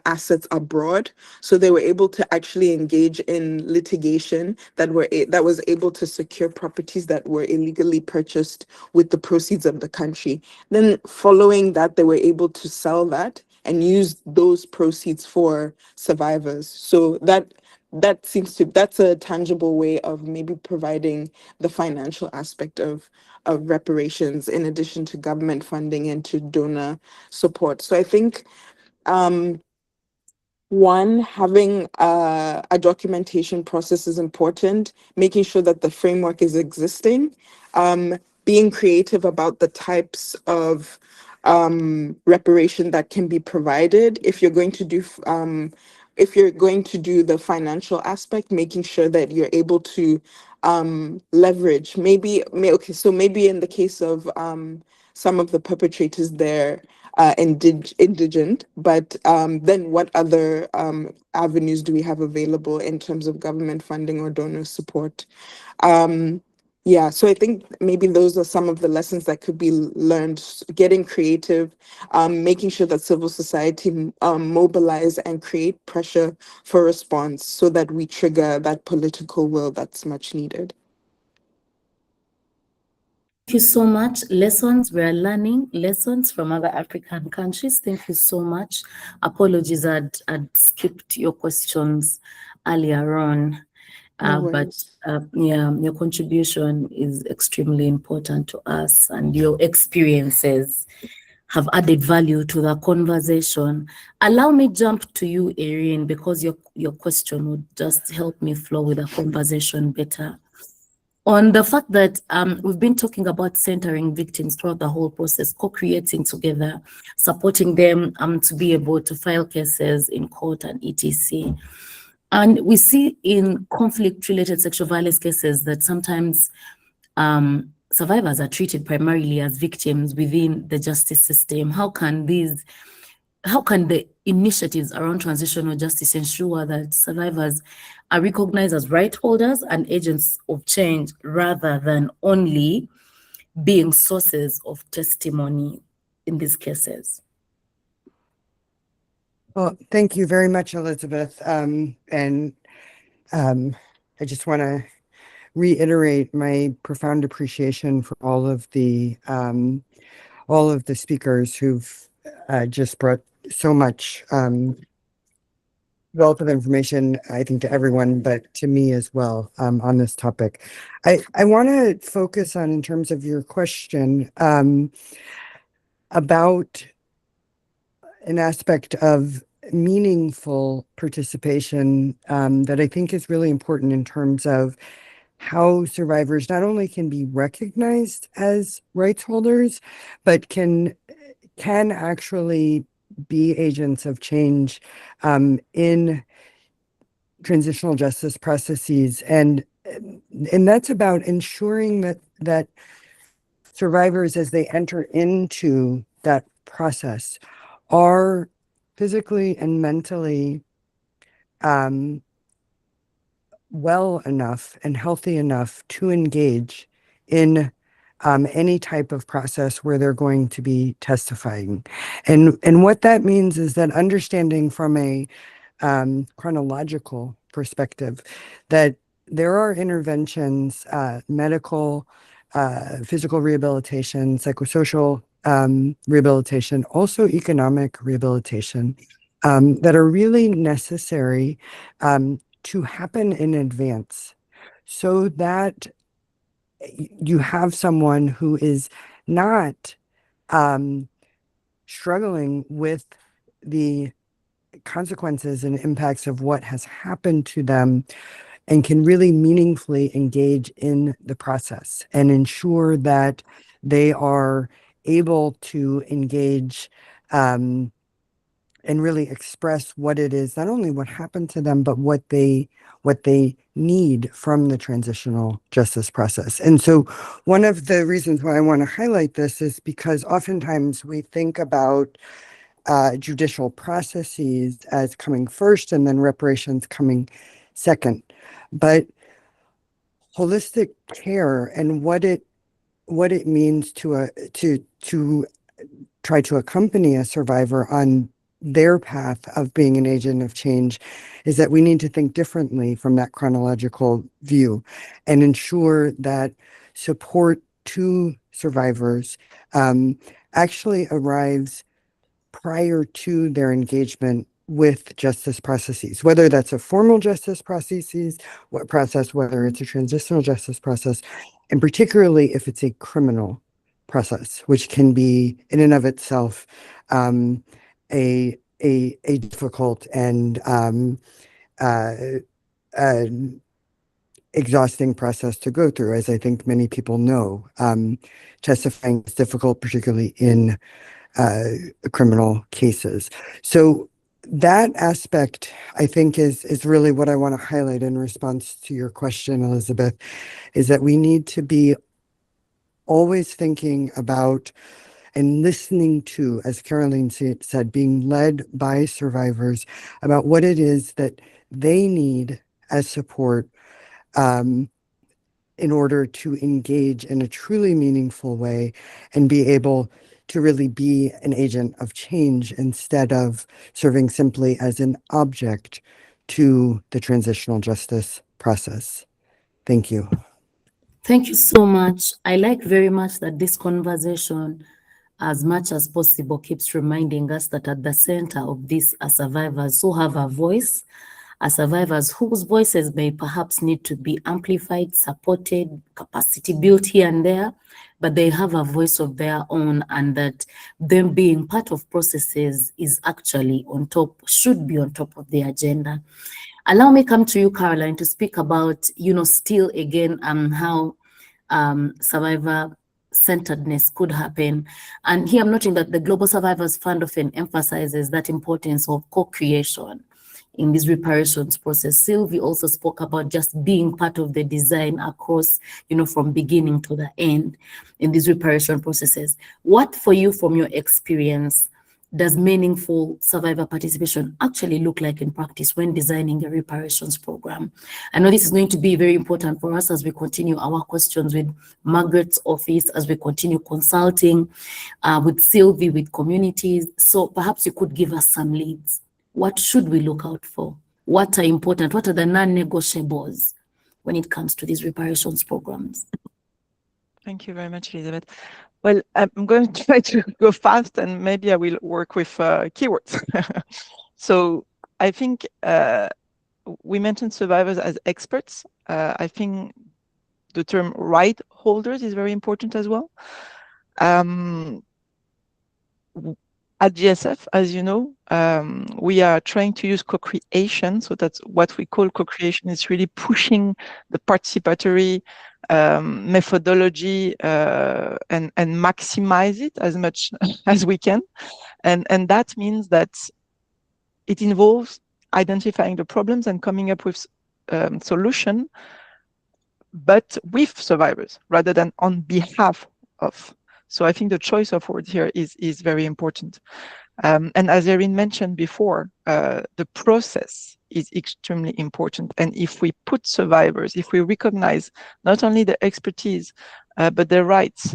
H: assets abroad. So they were able to actually engage in litigation that was able to secure properties that were illegally purchased with the proceeds of the country. Then following that, they were able to sell that and use those proceeds for survivors. So that's a tangible way of maybe providing the financial aspect of reparations in addition to government funding and to donor support. So I think one, having a documentation process is important, making sure that the framework is existing, being creative about the types of reparation that can be provided. If you're going to do the financial aspect, making sure that you're able to leverage. Maybe in the case of some of the perpetrators, they're indigent, but then what other avenues do we have available in terms of government funding or donor support? So I think maybe those are some of the lessons that could be learned, getting creative, making sure that civil society mobilize and create pressure for response so that we trigger that political will that's much needed.
A: Thank you so much. We are learning lessons from other African countries. Thank you so much. Apologies, I'd skipped your questions earlier on. Your contribution is extremely important to us, and your experiences have added value to the conversation. Allow me jump to you, Erin, because your question would just help me flow with the conversation better. On the fact that we've been talking about centering victims throughout the whole process, co-creating together, supporting them to be able to file cases in court and etc. And we see in conflict-related sexual violence cases that sometimes survivors are treated primarily as victims within the justice system. How can the initiatives around transitional justice ensure that survivors are recognized as right holders and agents of change rather than only being sources of testimony in these cases?
F: Well, thank you very much, Elizabeth. I just want to reiterate my profound appreciation for all of the speakers who've just brought so much wealth of information, I think, to everyone, but to me as well, on this topic. I want to focus on, in terms of your question, about an aspect of meaningful participation that I think is really important in terms of how survivors not only can be recognized as rights holders, but can actually be agents of change in transitional justice processes. And and that's about ensuring that survivors, as they enter into that process, are physically and mentally well enough and healthy enough to engage in any type of process where they're going to be testifying. And what that means is that understanding from a chronological perspective, that there are interventions, medical, physical rehabilitation, psychosocial rehabilitation, also economic rehabilitation, that are really necessary to happen in advance, so that you have someone who is not struggling with the consequences and impacts of what has happened to them, and can really meaningfully engage in the process and ensure that they are able to engage and really express what it is, not only what happened to them, but what they need from the transitional justice process. And so one of the reasons why I want to highlight this is because oftentimes we think about judicial processes as coming first and then reparations coming second. But holistic care and what it means to try to accompany a survivor on their path of being an agent of change is that we need to think differently from that chronological view and ensure that support to survivors actually arrives prior to their engagement with justice processes, whether that's a formal justice processes, whether it's a transitional justice process, and particularly if it's a criminal process, which can be in and of itself a difficult and exhausting process to go through, as I think many people know. Testifying is difficult, particularly in criminal cases. So that aspect, I think, is really what I want to highlight in response to your question, Elizabeth, is that we need to be always thinking about and listening to, as Caroline said, being led by survivors about what it is that they need as support in order to engage in a truly meaningful way and be able to really be an agent of change instead of serving simply as an object to the transitional justice process. Thank you.
A: Thank you so much. I like very much that this conversation, as much as possible, keeps reminding us that at the center of this are survivors who have a voice, are survivors whose voices may perhaps need to be amplified, supported, capacity built here and there, but they have a voice of their own, and that them being part of processes is actually on top, should be on top of the agenda. Allow me come to you, Caroline, to speak about, still again, how survivor centeredness could happen. And here I'm noting that the Global Survivors Fund often emphasizes that importance of co-creation in this reparations process. Sylvie also spoke about just being part of the design across, from beginning to the end in these reparation processes. What for you, from your experience, does meaningful survivor participation actually look like in practice when designing a reparations program? I know this is going to be very important for us as we continue our questions with Margaret's office, as we continue consulting with Sylvie, with communities. So perhaps you could give us some leads. What should we look out for? What are important? What are the non-negotiables when it comes to these reparations programs?
E: Thank you very much, Elizabeth. Well, I'm going to try to go fast, and maybe I will work with keywords. So I think we mentioned survivors as experts. I think the term right holders is very important as well. At GSF, as you know, we are trying to use co-creation. So that's what we call co-creation. It's really pushing the participatory methodology and maximize it as much as we can. And that means that it involves identifying the problems and coming up with solution but with survivors rather than on behalf of. So I think the choice of words here is very important. And as Erin mentioned before, the process is extremely important. And if we put survivors, if we recognize not only the expertise, but their rights,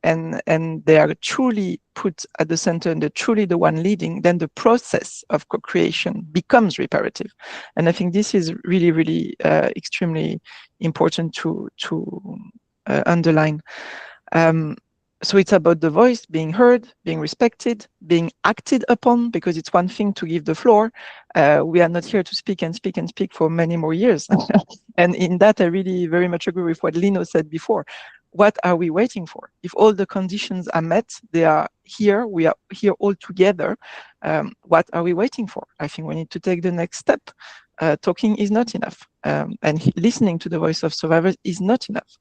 E: and they are truly put at the center and they're truly the one leading, then the process of co-creation becomes reparative. And I think this is really, really extremely important to underline. So it's about the voice being heard, being respected, being acted upon, because it's one thing to give the floor. We are not here to speak and speak and speak for many more years. And in that, I really very much agree with what Lino said before. What are we waiting for? If all the conditions are met, they are here, we are here all together. What are we waiting for? I think we need to take the next step. Talking is not enough. And listening to the voice of survivors is not enough.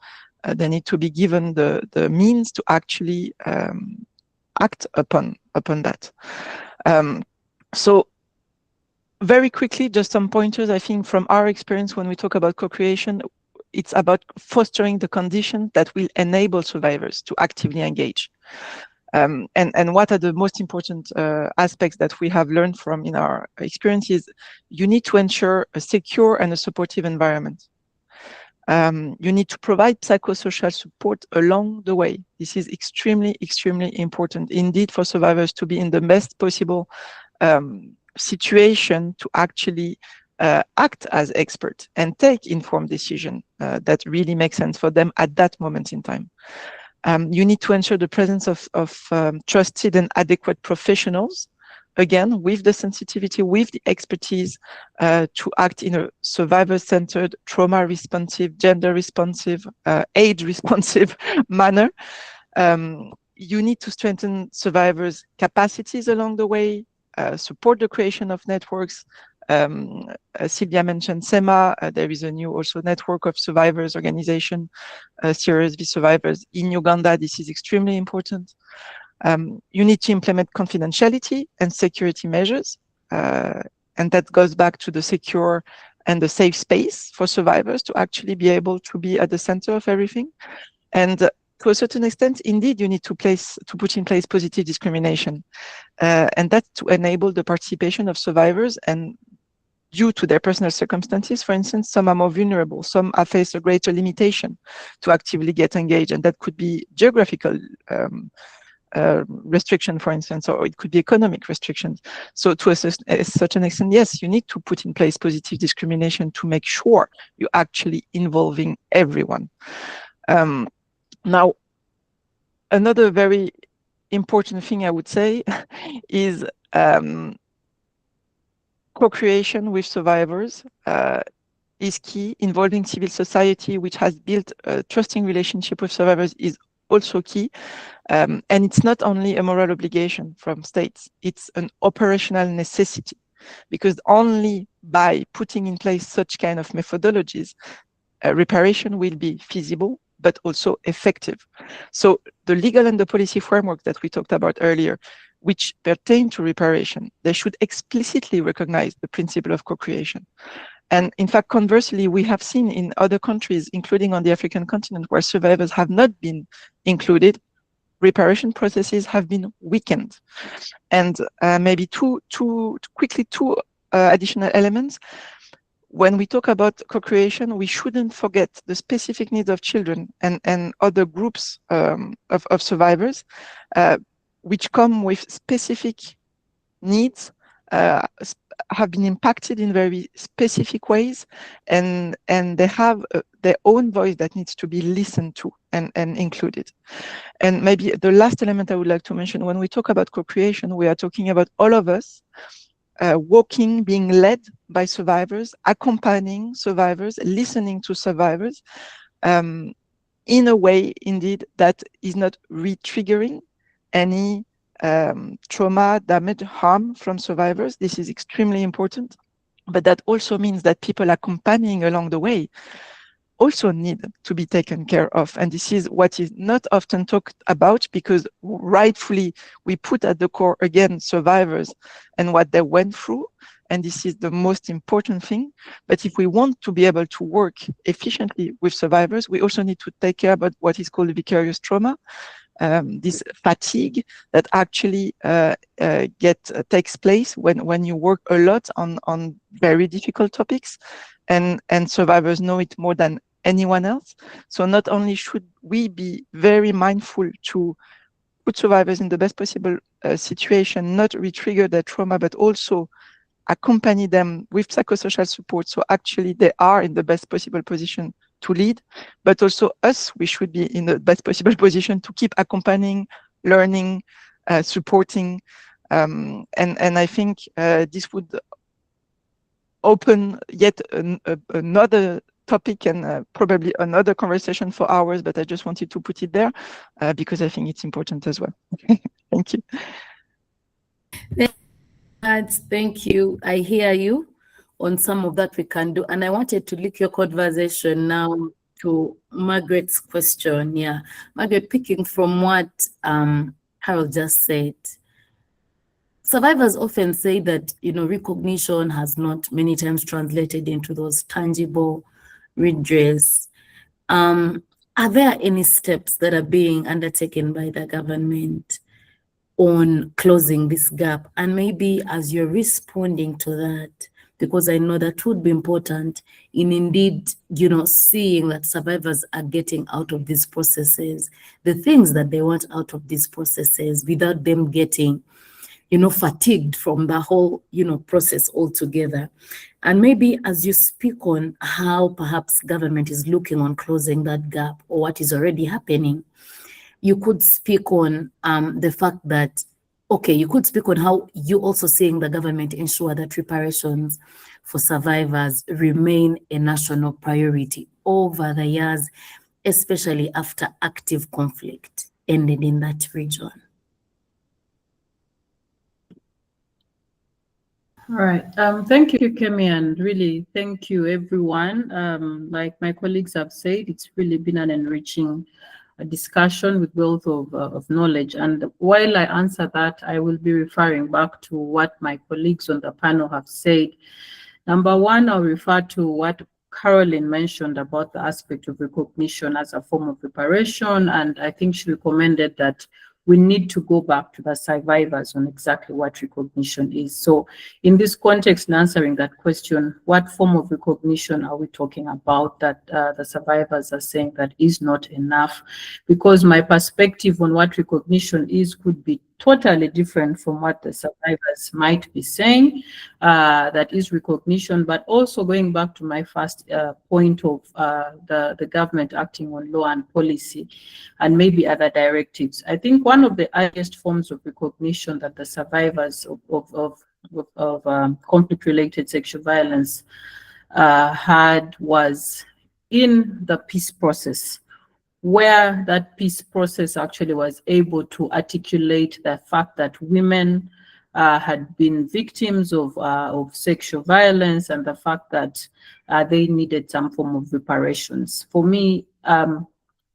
E: They need to be given the means to actually act upon that. So very quickly, just some pointers, I think, from our experience when we talk about co-creation, it's about fostering the conditions that will enable survivors to actively engage. And what are the most important aspects that we have learned from in our experiences? You need to ensure a secure and a supportive environment. You need to provide psychosocial support along the way. This is extremely, extremely important indeed for survivors to be in the best possible situation to actually act as experts and take informed decisions that really make sense for them at that moment in time. You need to ensure the presence of trusted and adequate professionals, again, with the sensitivity, with the expertise to act in a survivor-centered, trauma-responsive, gender-responsive, age-responsive manner. You need to strengthen survivors' capacities along the way, support the creation of networks. Sylvia mentioned SEMA. There is a new also network of survivors organization, CRSV survivors in Uganda. This is extremely important. You need to implement confidentiality and security measures. And that goes back to the secure and the safe space for survivors to actually be able to be at the center of everything. And to a certain extent, indeed, you need to put in place positive discrimination. And that's to enable the participation of survivors, and due to their personal circumstances, for instance, some are more vulnerable, some are faced a greater limitation to actively get engaged, and that could be geographical restriction, for instance, or it could be economic restrictions. So to a certain extent, yes, you need to put in place positive discrimination to make sure you're actually involving everyone. Now, another very important thing I would say is co-creation with survivors is key. Involving civil society, which has built a trusting relationship with survivors, is also key. And it's not only a moral obligation from states, it's an operational necessity, because only by putting in place such kind of methodologies, reparation will be feasible, but also effective. So the legal and the policy framework that we talked about earlier, which pertain to reparation, they should explicitly recognize the principle of co-creation. And in fact, conversely, we have seen in other countries, including on the African continent, where survivors have not been included, reparation processes have been weakened. And maybe two additional elements. When we talk about co-creation, we shouldn't forget the specific needs of children and other groups of survivors, which come with specific needs, have been impacted in very specific ways, and they have their own voice that needs to be listened to and included. And maybe the last element I would like to mention, when we talk about co-creation, we are talking about all of us walking, being led by survivors, accompanying survivors, listening to survivors in a way, indeed, that is not re-triggering any trauma, damage, harm from survivors. This is extremely important. But that also means that people accompanying along the way also need to be taken care of. And this is what is not often talked about, because rightfully we put at the core, again, survivors and what they went through and this is the most important thing. But if we want to be able to work efficiently with survivors, we also need to take care about what is called vicarious trauma, this fatigue that actually takes place when you work a lot on very difficult topics, and survivors know it more than anyone else. So not only should we be very mindful to put survivors in the best possible situation, not re-trigger their trauma, but also accompany them with psychosocial support, so actually they are in the best possible position to lead. But also us, we should be in the best possible position to keep accompanying, learning, supporting, and I think this would open yet another topic and probably another conversation for hours, but I just wanted to put it there because I think it's important as well. Thank you.
A: Thank you. I hear you on some of that we can do. And I wanted to link your conversation now to Margaret's question. Yeah, Margaret, picking from what Harold just said, survivors often say that, you know, recognition has not many times translated into those tangible redress. Are there any steps that are being undertaken by the government on closing this gap? And maybe as you're responding to that, because I know that would be important in indeed, you know, seeing that survivors are getting out of these processes, the things that they want out of these processes without them getting, you know, fatigued from the whole, you know, process altogether. And maybe as you speak on how perhaps government is looking on closing that gap or what is already happening, you could speak on the fact that, okay, you could speak on how you also seeing the government ensure that reparations for survivors remain a national priority over the years, especially after active conflict ended in that region.
C: All right. Thank you, Kemi, and really thank you, everyone. Like my colleagues have said, it's really been an enriching discussion with wealth of knowledge. And while I answer that, I will be referring back to what my colleagues on the panel have said. Number one, I'll refer to what Caroline mentioned about the aspect of recognition as a form of reparation. And I think she recommended that we need to go back to the survivors on exactly what recognition is. So in this context, in answering that question, what form of recognition are we talking about that the survivors are saying that is not enough? Because my perspective on what recognition is could be totally different from what the survivors might be saying, that is recognition. But also going back to my first point of the government acting on law and policy and maybe other directives. I think one of the earliest forms of recognition that the survivors of conflict-related sexual violence had was in the peace process, where that peace process actually was able to articulate the fact that women had been victims of sexual violence and the fact that they needed some form of reparations. For me,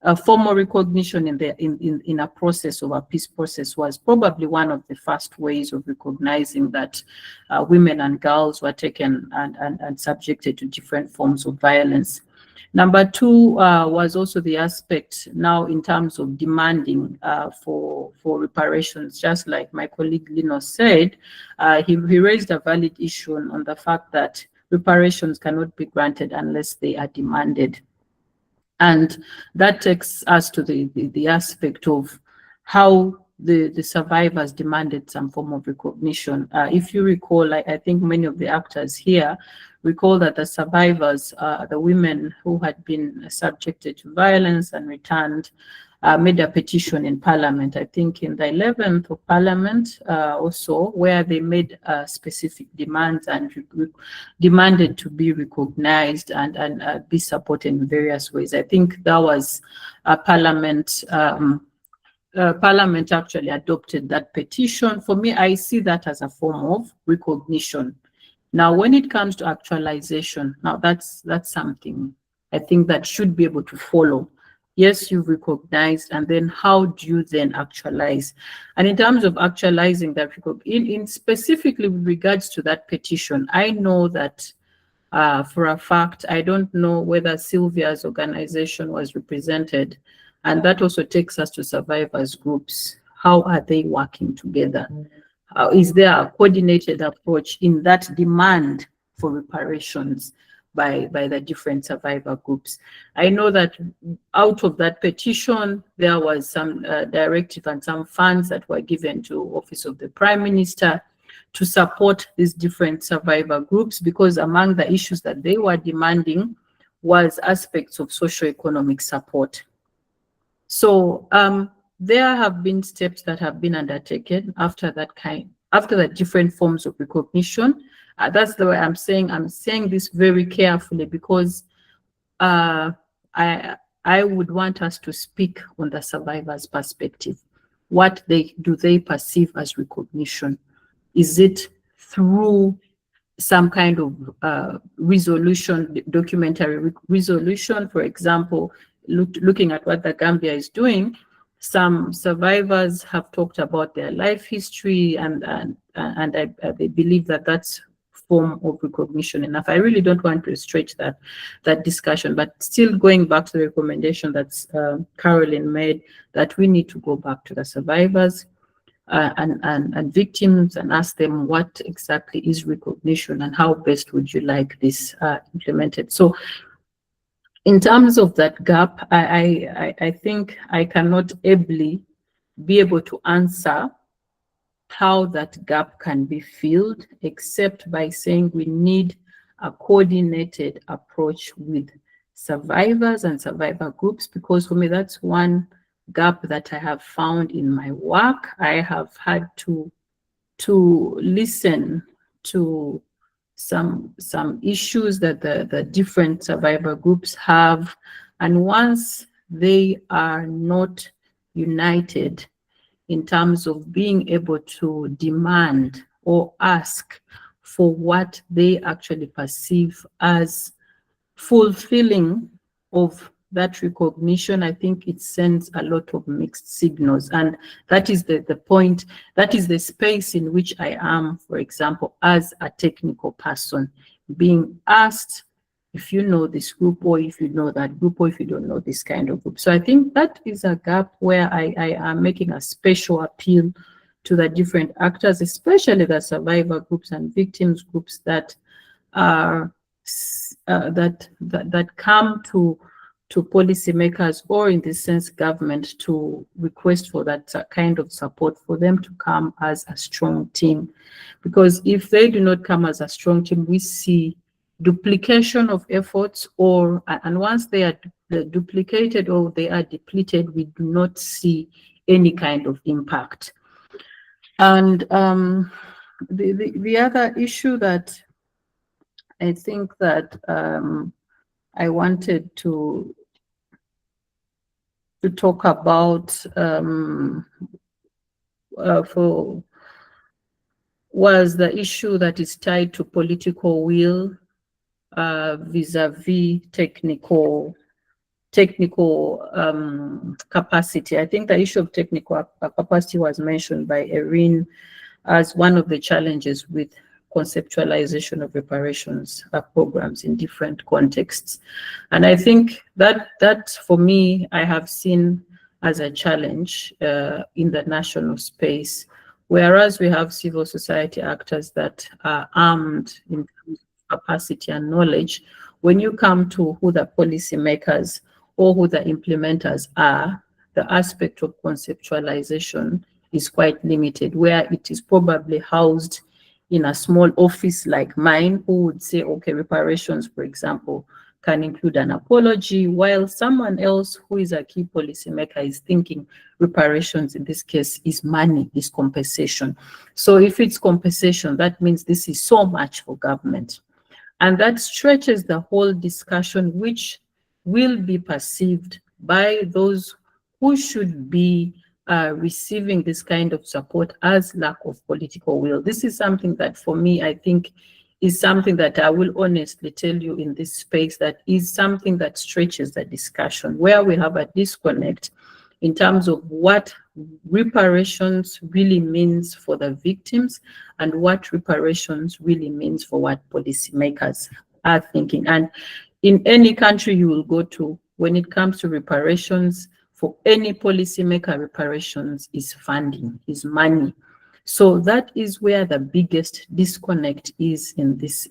C: a formal recognition in a process of a peace process was probably one of the first ways of recognizing that women and girls were taken and subjected to different forms of violence. Number two was also the aspect now in terms of demanding for reparations. Just like my colleague Lino said, he raised a valid issue on the fact that reparations cannot be granted unless they are demanded. And that takes us to the aspect of how the survivors demanded some form of recognition. If you recall, I think many of the actors here recall that the survivors, the women who had been subjected to violence and returned, made a petition in Parliament, I think in the 11th of Parliament also, where they made specific demands and demanded to be recognized and be supported in various ways. I think that was Parliament. Parliament actually adopted that petition. For me, I see that as a form of recognition. Now, when it comes to actualization, now that's something I think that should be able to follow yes, you've recognized, and then how do you then actualize? And in terms of actualizing that, in specifically with regards to that petition, I know that for a fact, I don't know whether Sylvia's organization was represented, and that also takes us to survivors groups. How are they working together? Is there a coordinated approach in that demand for reparations by the different survivor groups? I know that out of that petition, there was some directive and some funds that were given to Office of the Prime Minister to support these different survivor groups, because among the issues that they were demanding was aspects of socioeconomic support. So there have been steps that have been undertaken after the different forms of recognition. That's the way I'm saying this very carefully, because I would want us to speak on the survivors' perspective. What do they perceive as recognition? Is it through some kind of resolution, documentary resolution? For example, looking at what the Gambia is doing, some survivors have talked about their life history, and they believe that that's form of recognition enough. I really don't want to stretch that discussion, but still going back to the recommendation that Caroline made, that we need to go back to the survivors and victims and ask them what exactly is recognition and how best would you like this implemented. So in terms of that gap, I think I cannot ably be able to answer how that gap can be filled, except by saying we need a coordinated approach with survivors and survivor groups, because for me, that's one gap that I have found in my work. I have had to listen to some issues that the different survivor groups have, and once they are not united in terms of being able to demand or ask for what they actually perceive as fulfilling of that recognition, I think it sends a lot of mixed signals. And that is the point, that is the space in which I am, for example, as a technical person, being asked if you know this group, or if you know that group, or if you don't know this kind of group. So I think that is a gap where I am making a special appeal to the different actors, especially the survivor groups and victims groups that are that come to policymakers, or in this sense government, to request for that kind of support, for them to come as a strong team. Because if they do not come as a strong team, we see duplication of efforts, and once they are duplicated or they are depleted, we do not see any kind of impact. And the other issue that I think that I wanted to talk about was the issue that is tied to political will vis-a-vis technical capacity. I think the issue of technical capacity was mentioned by Erin as one of the challenges with conceptualization of reparations programs in different contexts. And I think that for me, I have seen as a challenge in the national space, whereas we have civil society actors that are armed in terms of capacity and knowledge. When you come to who the policymakers or who the implementers are, the aspect of conceptualization is quite limited, where it is probably housed in a small office like mine, who would say, okay, reparations, for example, can include an apology, while someone else who is a key policymaker is thinking reparations in this case is money, is compensation. So if it's compensation, that means this is so much for government. And that stretches the whole discussion, which will be perceived by those who should be receiving this kind of support as lack of political will. This is something that for me, I think is something that I will honestly tell you in this space that is something that stretches the discussion, where we have a disconnect in terms of what reparations really means for the victims and what reparations really means for what policymakers are thinking. And in any country you will go to, when it comes to reparations, for any policymaker, reparations is funding, is money. So that is where the biggest disconnect is in this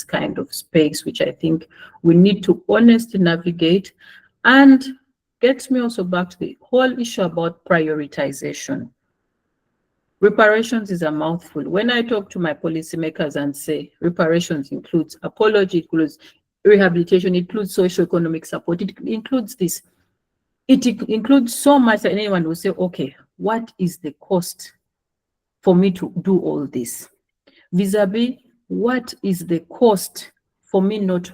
C: kind of space, which I think we need to honestly navigate. And gets me also back to the whole issue about prioritization. Reparations is a mouthful. When I talk to my policymakers and say reparations includes apology, includes rehabilitation, includes socio-economic support, it includes this. It includes so much that anyone will say, okay, what is the cost for me to do all this? Vis-a-vis, what is the cost for me not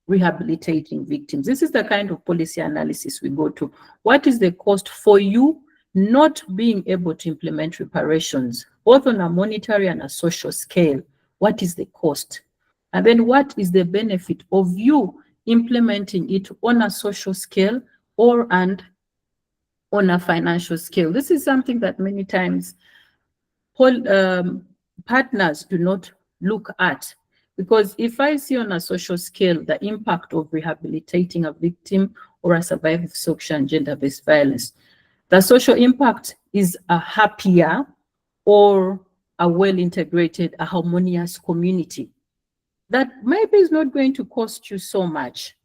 C: rehabilitating victims? This is the kind of policy analysis we go to. What is the cost for you not being able to implement reparations, both on a monetary and a social scale? What is the cost? And then what is the benefit of you implementing it on a social scale or and on a financial scale? This is something that many times partners do not look at, because if I see on a social scale the impact of rehabilitating a victim or a survivor of sexual and gender-based violence, the social impact is a happier or a well-integrated, a harmonious community that maybe is not going to cost you so much.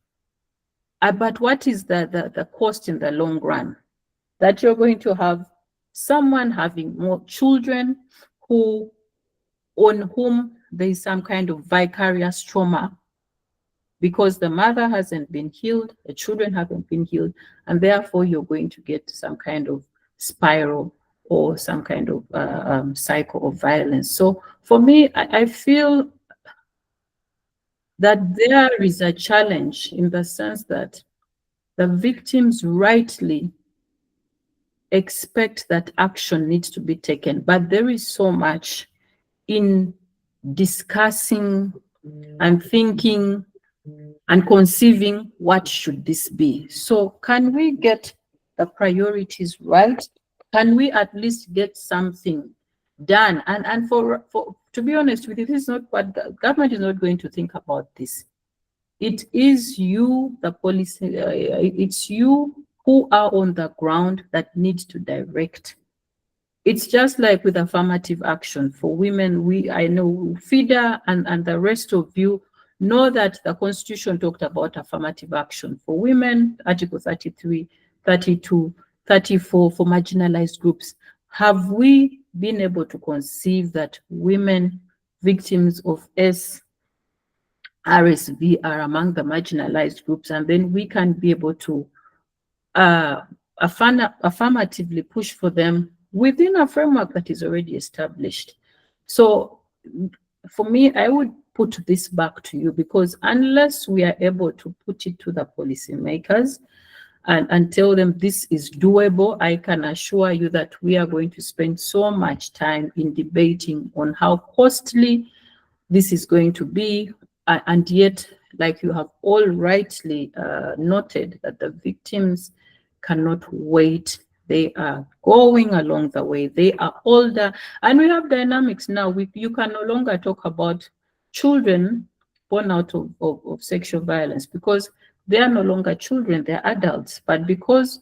C: But what is the cost in the long run? That you're going to have someone having more children on whom there is some kind of vicarious trauma because the mother hasn't been healed, the children haven't been healed, and therefore you're going to get some kind of spiral or some kind of cycle of violence. So for me, I feel that there is a challenge in the sense that the victims rightly expect that action needs to be taken, but there is so much in discussing and thinking and conceiving what should this be. So can we get the priorities right? Can we at least get something done? And for to be honest with you, this is not what the government is not going to think about this. It is you, the policy, it's you who are on the ground that need to direct. It's just like with affirmative action for women. I know FIDA and the rest of you know that the Constitution talked about affirmative action for women, Article 33, 32, 34 for marginalized groups. Have we been able to conceive that women victims of CRSV are among the marginalized groups, and then we can be able to affirmatively push for them within a framework that is already established? So for me, I would put this back to you, because unless we are able to put it to the policymakers and tell them this is doable, I can assure you that we are going to spend so much time in debating on how costly this is going to be. And yet, like you have all rightly noted, that the victims cannot wait. They are going along the way. They are older. And we have dynamics now. You can no longer talk about children born out of sexual violence, because they are no longer children, they're adults. But because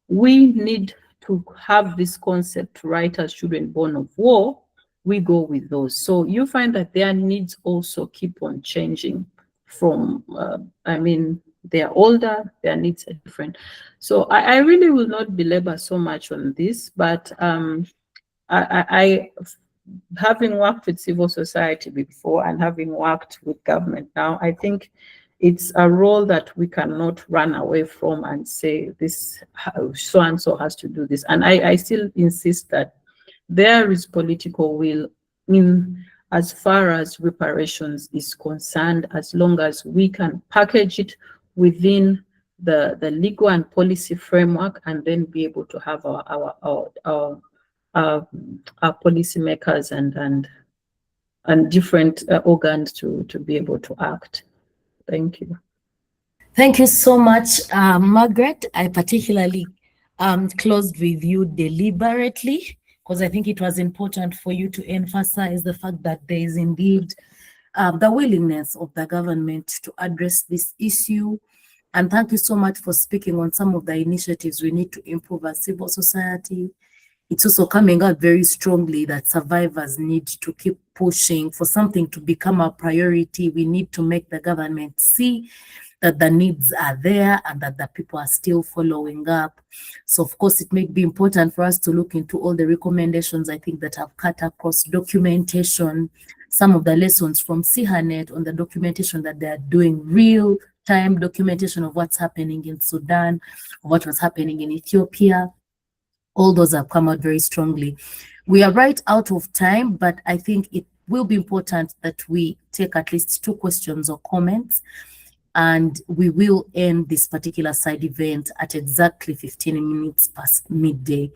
C: we need to have this concept right as children born of war, we go with those. So you find that their needs also keep on changing from, they're older, their needs are different. So I really will not belabor so much on this, but I having worked with civil society before and having worked with government now, I think it's a role that we cannot run away from and say this so-and-so has to do this. And I still insist that there is political will in as far as reparations is concerned, as long as we can package it within the legal and policy framework, and then be able to have our policymakers and and different organs to be able to act. Thank you.
A: Thank you so much, Margaret. I particularly closed with you deliberately because I think it was important for you to emphasize the fact that there is indeed the willingness of the government to address this issue. And thank you so much for speaking on some of the initiatives we need to improve as civil society. It's also coming out very strongly that survivors need to keep pushing for something to become a priority. We need to make the government see that the needs are there and that the people are still following up. So of course, it may be important for us to look into all the recommendations I think that have cut across documentation, some of the lessons from CHANET on the documentation that they are doing, real-time documentation of what's happening in Sudan, what was happening in Ethiopia. All those have come out very strongly. We are right out of time, but I think it will be important that we take at least 2 questions or comments, and we will end this particular side event at exactly 15 minutes past midday.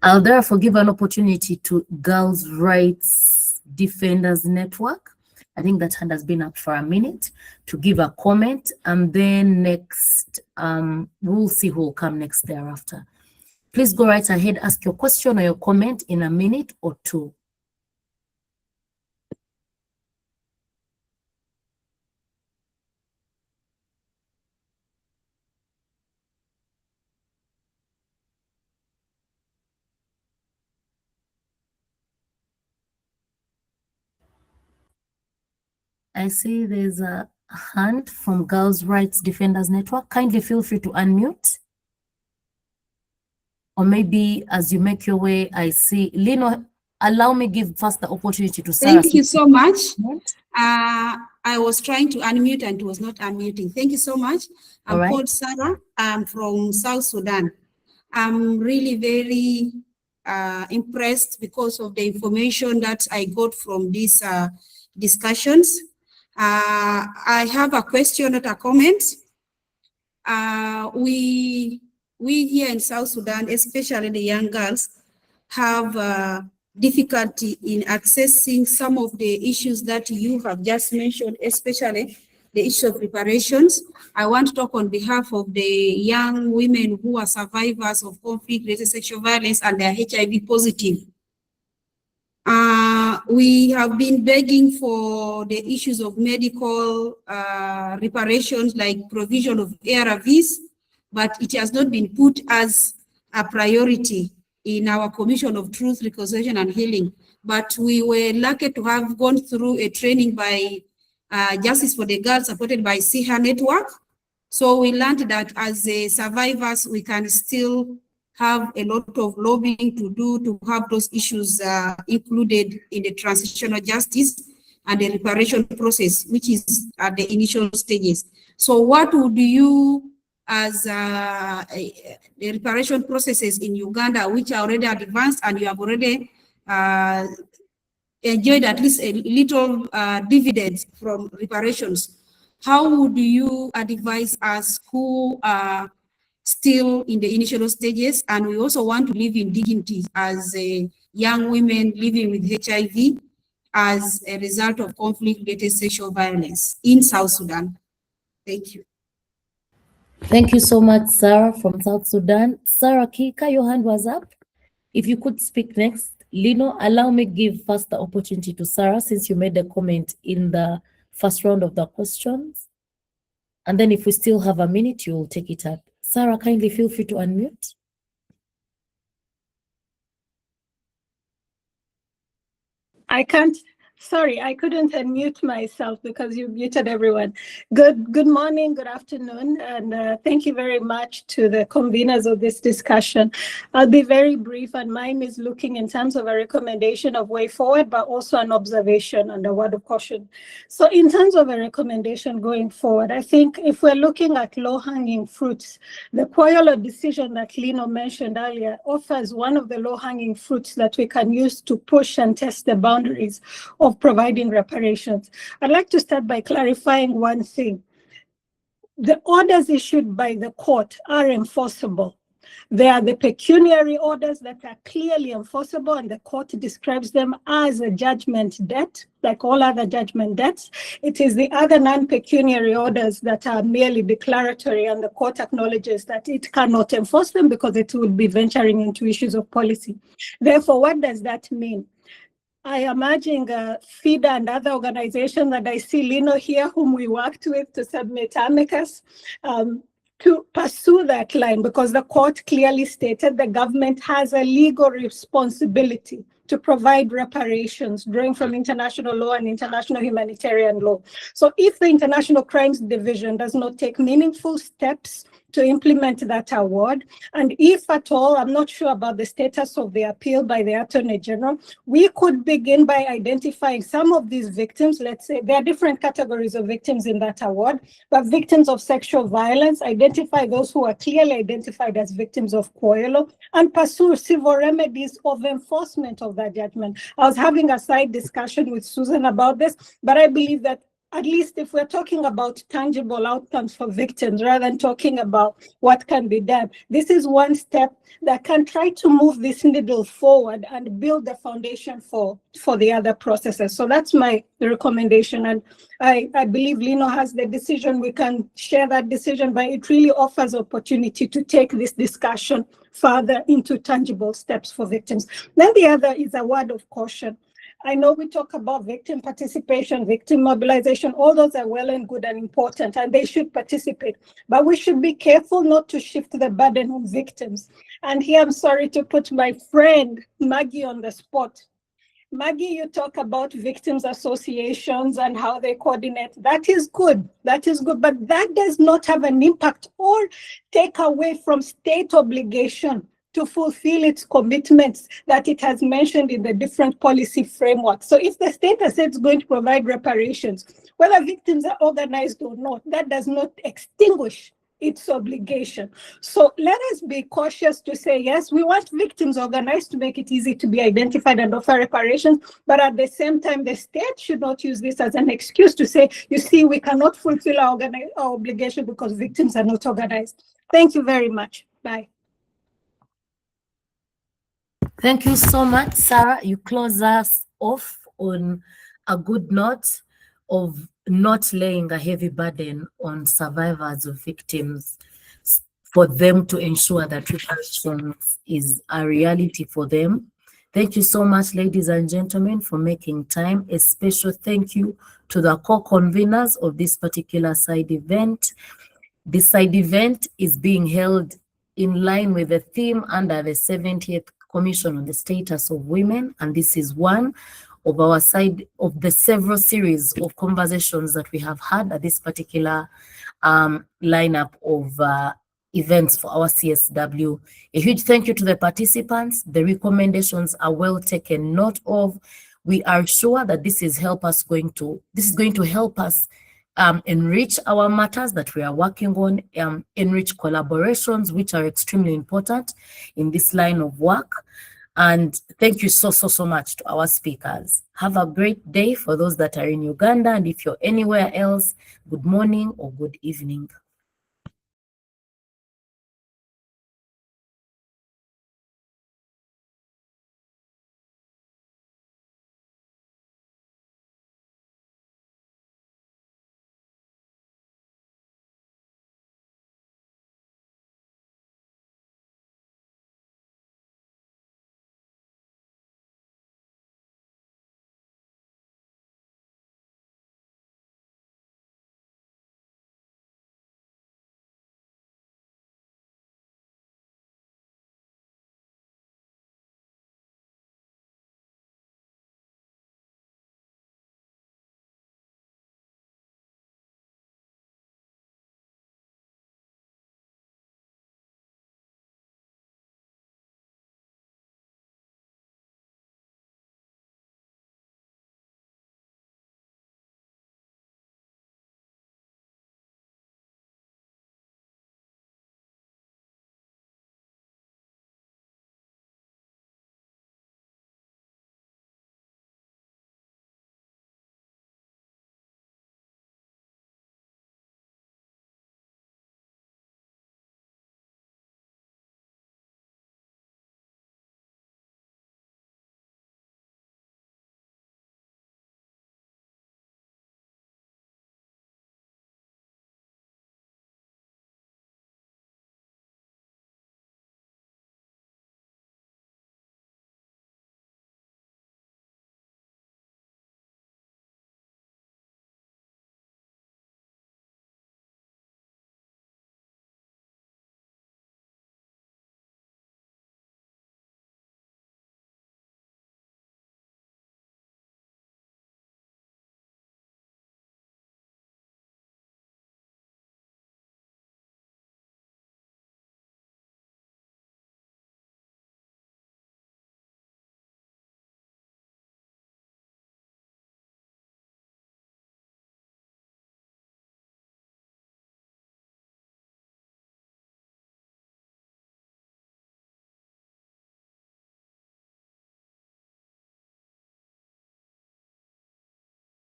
A: I'll therefore give an opportunity to Girls' Rights Defenders Network. I think that hand has been up for a minute to give a comment, and then next, we'll see who will come next thereafter. Please go right ahead, ask your question or your comment in a minute or 2. I see there's a hand from Girls' Rights Defenders Network. Kindly feel free to unmute. Or maybe as you make your way, I see Lino, allow me give first the opportunity to Sarah.
B: Thank you so much. I was trying to unmute and it was not unmuting. Thank you so much. I'm called Sarah. I'm from South Sudan. I'm really very impressed because of the information that I got from these discussions. I have a question, not a comment. We here in South Sudan, especially the young girls, have difficulty in accessing some of the issues that you have just mentioned, especially the issue of reparations. I want to talk on behalf of the young women who are survivors of conflict-related sexual violence and they are HIV positive. We have been begging for the issues of medical reparations like provision of ARVs, but it has not been put as a priority in our Commission of Truth, Reconciliation and Healing. But we were lucky to have gone through a training by Justice for the Girls supported by CHA Network. So we learned that as survivors, we can still have a lot of lobbying to do to have those issues included in the transitional justice and the reparation process, which is at the initial stages. So what would you, as the reparation processes in Uganda, which are already advanced and you have already enjoyed at least a little dividends from reparations, how would you advise us who are still in the initial stages, and we also want to live in dignity as young women living with HIV as a result of conflict-related sexual violence in South Sudan? Thank you.
A: Thank you so much, Sarah from South Sudan. Sarah Kika, your hand was up. If you could speak next. Lino, allow me give first the opportunity to Sarah since you made a comment in the first round of the questions. And then if we still have a minute, you will take it up. Sarah, kindly feel free to unmute.
I: I can't, sorry, I couldn't unmute myself because you muted everyone. Good morning, good afternoon, and thank you very much to the conveners of this discussion. I'll be very brief, and mine is looking in terms of a recommendation of way forward, but also an observation and a word of caution. So in terms of a recommendation going forward, I think if we're looking at low-hanging fruits, the Koyolo decision that Lino mentioned earlier offers one of the low-hanging fruits that we can use to push and test the boundaries of providing reparations. I'd like to start by clarifying one thing. The orders issued by the court are enforceable. There are the pecuniary orders that are clearly enforceable, and the court describes them as a judgment debt, like all other judgment debts. It is the other non-pecuniary orders that are merely declaratory, and the court acknowledges that it cannot enforce them because it would be venturing into issues of policy. Therefore, what does that mean? I am urging FIDA and other organizations, and I see Lino here, whom we worked with to submit amicus, to pursue that line, because the court clearly stated the government has a legal responsibility to provide reparations drawing from international law and international humanitarian law. So if the International Crimes Division does not take meaningful steps to implement that award, and if at all, I'm not sure about the status of the appeal by the Attorney General, we could begin by identifying some of these victims. Let's say there are different categories of victims in that award, but victims of sexual violence, identify those who are clearly identified as victims of Koelo, and pursue civil remedies of enforcement of that judgment. I was having a side discussion with Susan about this, but I believe that at least if we're talking about tangible outcomes for victims rather than talking about what can be done, this is one step that can try to move this needle forward and build the foundation for the other processes. So that's my recommendation. And I believe Lino has the decision. We can share that decision, but it really offers opportunity to take this discussion further into tangible steps for victims. Then the other is a word of caution. I know we talk about victim participation, victim mobilization, all those are well and good and important, and they should participate. But we should be careful not to shift the burden on victims. And here I'm sorry to put my friend Maggie on the spot. Maggie, you talk about victims associations and how they coordinate. That is good. That is good. But that does not have an impact or take away from state obligation to fulfill its commitments that it has mentioned in the different policy frameworks. So if the state has said it's going to provide reparations, whether victims are organized or not, that does not extinguish its obligation. So let us be cautious to say, yes, we want victims organized to make it easy to be identified and offer reparations, but at the same time, the state should not use this as an excuse to say, you see, we cannot fulfill our obligation because victims are not organized. Thank you very much. Bye.
A: Thank you so much, Sarah. You close us off on a good note of not laying a heavy burden on survivors of victims for them to ensure that reparations is a reality for them. Thank you so much, ladies and gentlemen, for making time. A special thank you to the co-conveners of this particular side event. This side event is being held in line with the theme under the 70th Commission on the Status of Women, and this is one of our side of the several series of conversations that we have had at this particular lineup of events for our CSW. A huge thank you to the participants. The recommendations are well taken note of. We are sure that this is going to help us enrich our matters that we are working on, enrich collaborations, which are extremely important in this line of work. And thank you so much to our speakers. Have a great day for those that are in Uganda, and if you're anywhere else, good morning or good evening.